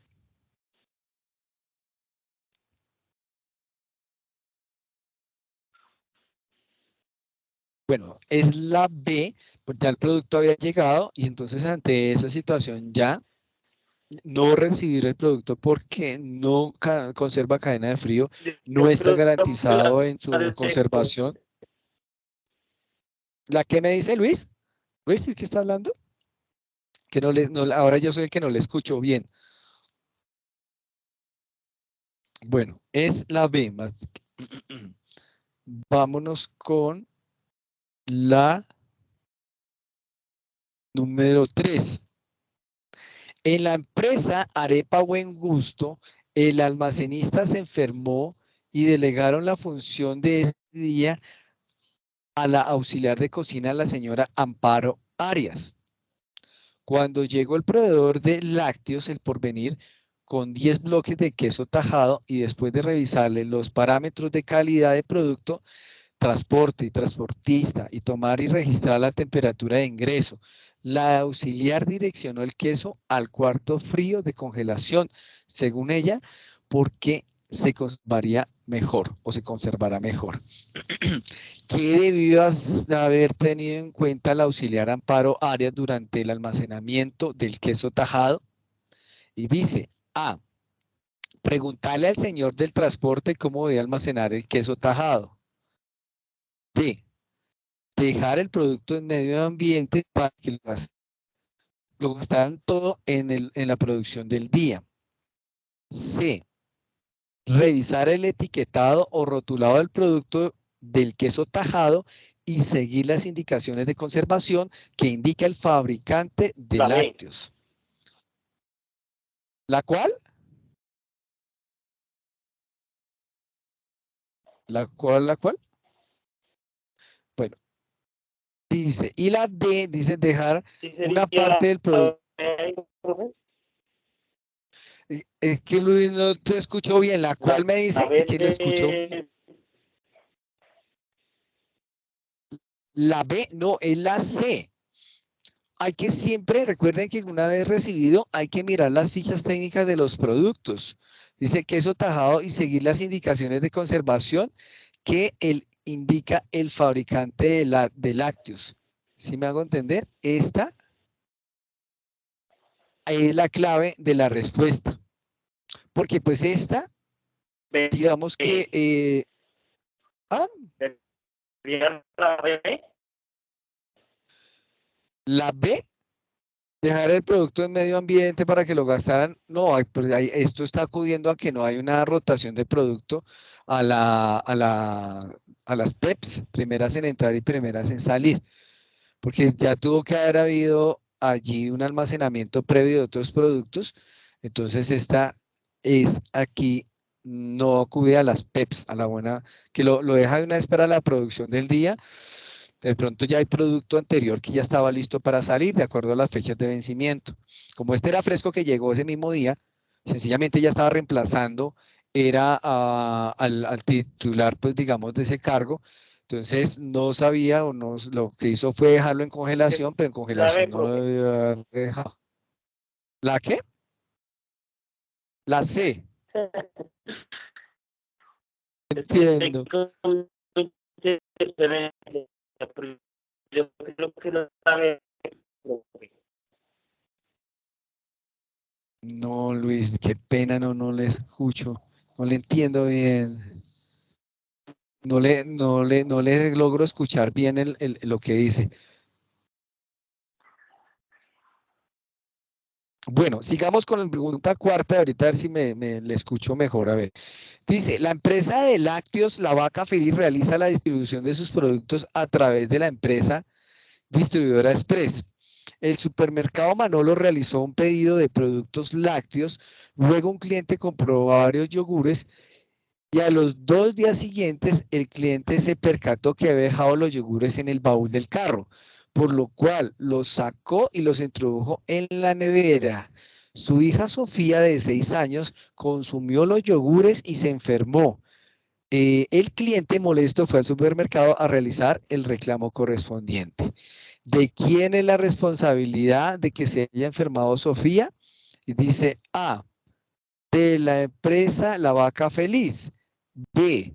Bueno, es la B, porque ya el producto había llegado y entonces ante esa situación ya no recibir el producto porque no conserva cadena de frío, no Yo está creo que garantizado en su la D, profe. conservación. ¿La que me dice Luis? ¿Luis es que está hablando? Que ahora yo soy el que no le escucho bien. Bueno, es la B. Vámonos con la número 3. En la empresa Arepa Buen Gusto, el almacenista se enfermó y delegaron la función de ese día a la auxiliar de cocina, la señora Amparo Arias. Cuando llegó el proveedor de lácteos, el Porvenir, con 10 bloques de queso tajado y después de revisarle los parámetros de calidad de producto, transporte y transportista y tomar y registrar la temperatura de ingreso, la auxiliar direccionó el queso al cuarto frío de congelación, según ella, porque se conservaría mejor o se conservará mejor. ¿Qué debió haber tenido en cuenta la auxiliar Amparo Arias durante el almacenamiento del queso tajado? Y dice, A, preguntarle al señor del transporte cómo debe almacenar el queso tajado. B, dejar el producto en medio ambiente para que lo gastaran todo en la producción del día. C, revisar el etiquetado o rotulado del producto del queso tajado y seguir las indicaciones de conservación que indica el fabricante de La B. lácteos. ¿La cual? ¿La cual? ¿La cual? Bueno, dice, y la D dice dejar ¿Sí una sería parte del producto. B, profe? Es que Luis no te escucho bien. ¿La cual me La dice? Es B que lo escucho. de... La B, no, es la C. Hay que siempre, recuerden que una vez recibido, hay que mirar las fichas técnicas de los productos. Dice queso tajado y seguir las indicaciones de conservación que indica el fabricante de lácteos. ¿Sí me hago entender? Esta es la clave de la respuesta. Porque pues esta, B. digamos que... ah, ¿Sería la B? la B, Dejar el producto en medio ambiente para que lo gastaran, no, pues esto está acudiendo a que no hay una rotación de producto a las PEPs, primeras en entrar y primeras en salir, porque ya tuvo que haber habido allí un almacenamiento previo de otros productos, entonces esta es aquí, no acude a las PEPs, a la buena, que lo deja de una vez para la producción del día. De pronto ya hay producto anterior que ya estaba listo para salir de acuerdo a las fechas de vencimiento. Como este era fresco que llegó ese mismo día, sencillamente ya estaba reemplazando, era al titular, pues digamos, de ese cargo. Entonces no sabía o no, lo que hizo fue dejarlo en congelación, pero en La B, congelación no lo profe. debió haber dejado. ¿La qué? La C. Entiendo. Yo creo que lo sabe, profe. No, Luis, qué pena, no le escucho. No le entiendo bien. No le logro escuchar bien lo que dice. Bueno, sigamos con la pregunta cuarta, ahorita a ver si le escucho mejor. A ver, dice, la empresa de lácteos La Vaca Feliz realiza la distribución de sus productos a través de la empresa distribuidora Express. El supermercado Manolo realizó un pedido de productos lácteos, luego un cliente compró varios yogures y a los 2 días siguientes el cliente se percató que había dejado los yogures en el baúl del carro, por lo cual los sacó y los introdujo en la nevera. Su hija Sofía, de 6 años, consumió los yogures y se enfermó. El cliente molesto fue al supermercado a realizar el reclamo correspondiente. ¿De quién es la responsabilidad de que se haya enfermado Sofía? Y dice A, de la empresa La Vaca Feliz. B,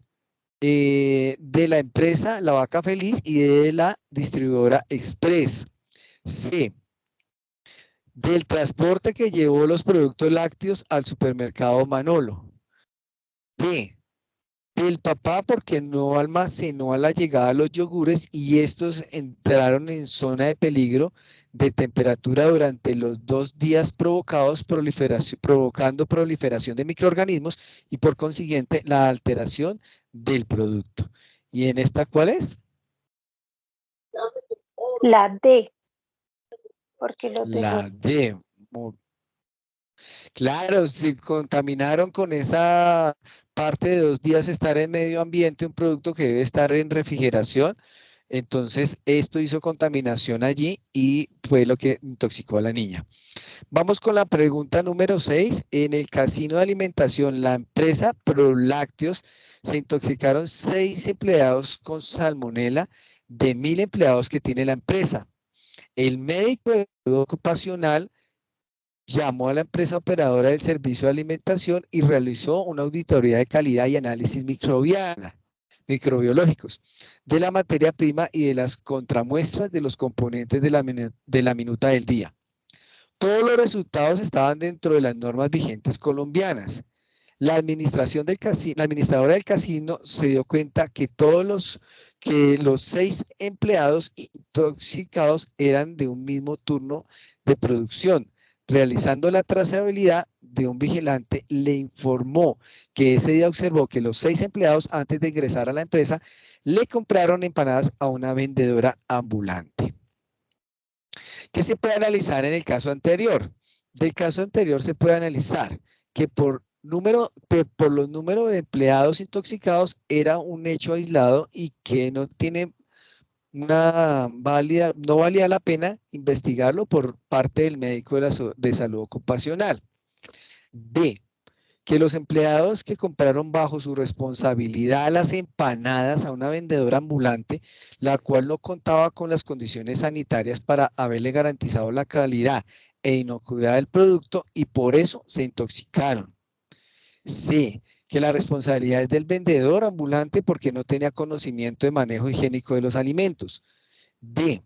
de la empresa La Vaca Feliz y de la distribuidora Express. C, del transporte que llevó los productos lácteos al supermercado Manolo. D, del papá porque no almacenó a la llegada los yogures y estos entraron en zona de peligro de temperatura durante los 2 días provocando proliferación de microorganismos y por consiguiente la alteración del producto. ¿Y en esta cuál es? La D, porque lo dejó. La D. Claro, si contaminaron con esa parte de 2 días estar en medio ambiente, un producto que debe estar en refrigeración, entonces esto hizo contaminación allí y fue lo que intoxicó a la niña. Vamos con la pregunta número 6. En el casino de alimentación, la empresa Prolácteos se intoxicaron 6 empleados con salmonela de 1.000 empleados que tiene la empresa. El médico de salud ocupacional llamó a la empresa operadora del servicio de alimentación y realizó una auditoría de calidad y análisis microbiológicos de la materia prima y de las contramuestras de los componentes de la minuta del día. Todos los resultados estaban dentro de las normas vigentes colombianas. La administradora del casino se dio cuenta que los 6 empleados intoxicados eran de un mismo turno de producción. Realizando la trazabilidad de un vigilante, le informó que ese día observó que los 6 empleados, antes de ingresar a la empresa, le compraron empanadas a una vendedora ambulante. ¿Qué se puede analizar en el caso anterior? Del caso anterior se puede analizar que por los números de empleados intoxicados era un hecho aislado y que no tiene no valía la pena investigarlo por parte del médico de salud ocupacional. B, que los empleados que compraron bajo su responsabilidad las empanadas a una vendedora ambulante, la cual no contaba con las condiciones sanitarias para haberle garantizado la calidad e inocuidad del producto y por eso se intoxicaron. C, que la responsabilidad es del vendedor ambulante porque no tenía conocimiento de manejo higiénico de los alimentos. D,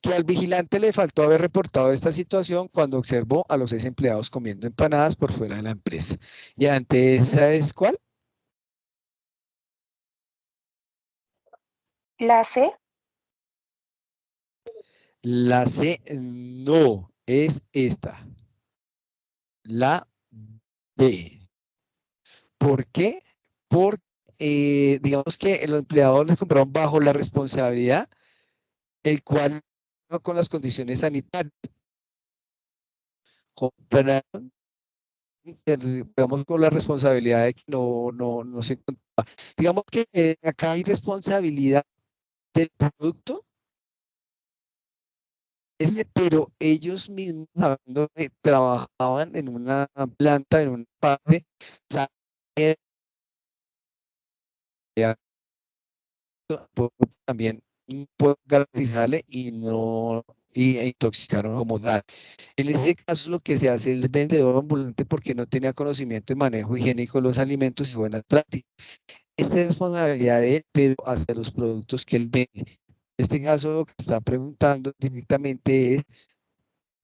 que al vigilante le faltó haber reportado esta situación cuando observó a los 6 empleados comiendo empanadas por fuera de la empresa. Y ante esa es ¿cuál? La C, La C, no. es esta, la B. ¿Por qué? Porque digamos que los empleados les compraron bajo la responsabilidad, el cual no con las condiciones sanitarias. Compraron, digamos, con la responsabilidad de que no se encontraba. Digamos que acá hay responsabilidad del producto, pero ellos mismos sabiendo que trabajaban en una planta, en una parte, sabían también puedo garantizarle y no intoxicaron como tal. En ese caso lo que se hace es el vendedor ambulante porque no tenía conocimiento de manejo higiénico de los alimentos y buenas prácticas. Esta es responsabilidad de él, pero hacia los productos que él vende. En este caso lo que está preguntando directamente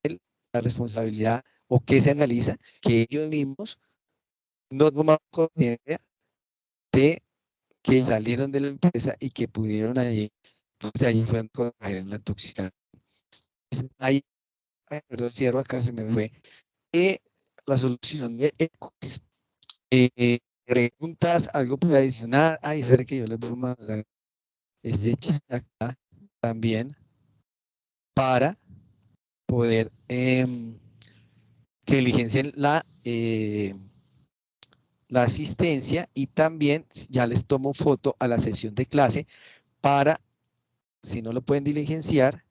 es la responsabilidad o qué se analiza, que ellos mismos no tomaron conciencia de que salieron de la empresa y que pudieron allí, entonces allí fue cuando cayeron en la intoxicación. Ahí, perdón, cierro acá, se me fue. La solución de quiz. Preguntas, algo para adicionar. Ay, espera que yo les voy a mandar este chat acá también para poder que diligencien la asistencia y también ya les tomo foto a la sesión de clase para, si no lo pueden diligenciar,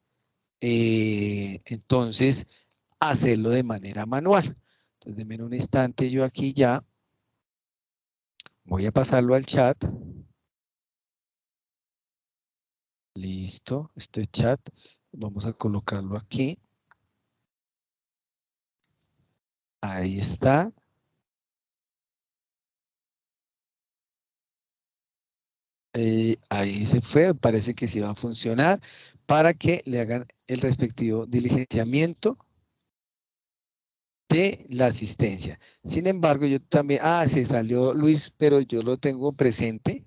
entonces hacerlo de manera manual. Entonces, denme un instante, yo aquí ya voy a pasarlo al chat. Listo, este chat, vamos a colocarlo aquí. Ahí está. Ahí se fue, parece que sí va a funcionar para que le hagan el respectivo diligenciamiento de la asistencia. Sin embargo, yo también, se salió Luis, pero yo lo tengo presente.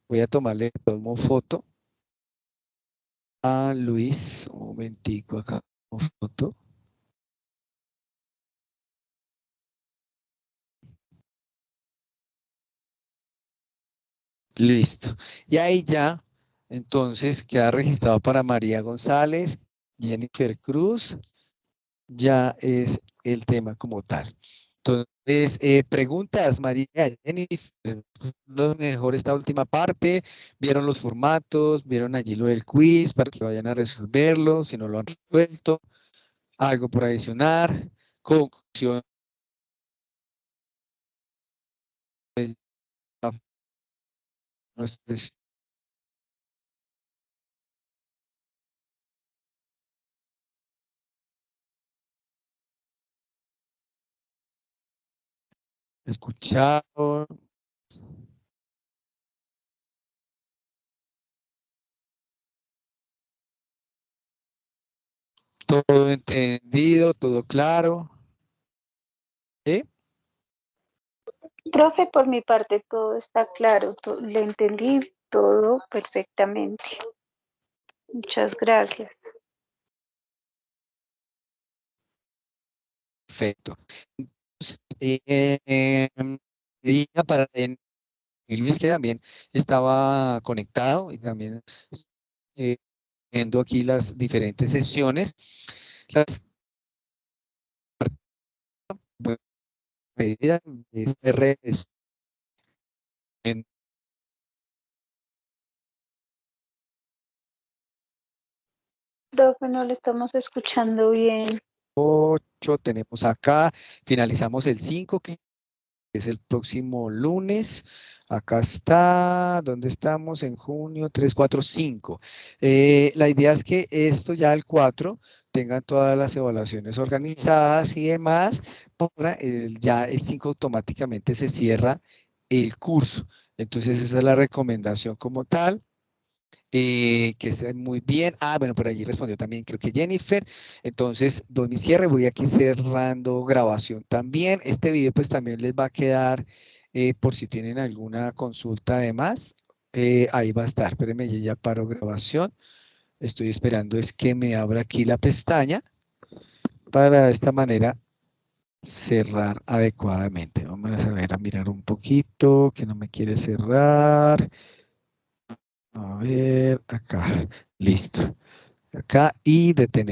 Voy a tomarle tomo foto a Luis, un momentico acá, foto. Listo. Y ahí ya, entonces, queda registrado para María González, Jennifer Cruz, ya es el tema como tal. Entonces, preguntas, María, Jennifer, lo mejor esta última parte, vieron los formatos, vieron allí lo del quiz para que vayan a resolverlo, si no lo han resuelto, algo por adicionar, conclusión. Pues, no es- escucharon, todo entendido, todo claro. ¿Sí? Profe, por mi parte todo está claro, le entendí todo perfectamente. Muchas gracias. Perfecto. Entonces, y para Luis que también estaba conectado y también eh, viendo aquí las diferentes sesiones. Las medidas de CRS en Profe, no le estamos escuchando bien. 8 tenemos acá, finalizamos el 5, que es el próximo lunes. Acá está, ¿dónde estamos? En junio, 3, 4, 5. La idea es que esto ya el 4 tengan todas las evaluaciones organizadas y demás, para ya el 5 automáticamente se cierra el curso. Entonces esa es la recomendación como tal. Que estén muy bien. Bueno, por allí respondió también, creo que Jennifer. Entonces, doy mi cierre. Voy aquí cerrando grabación también. Este video pues también les va a quedar por si tienen alguna consulta además. Ahí va a estar. Espérenme, yo ya paro grabación. Estoy esperando es que me abra aquí la pestaña para de esta manera cerrar adecuadamente. Vamos a ver, a mirar un poquito, que no me quiere cerrar. A ver, acá, listo. Acá y detener.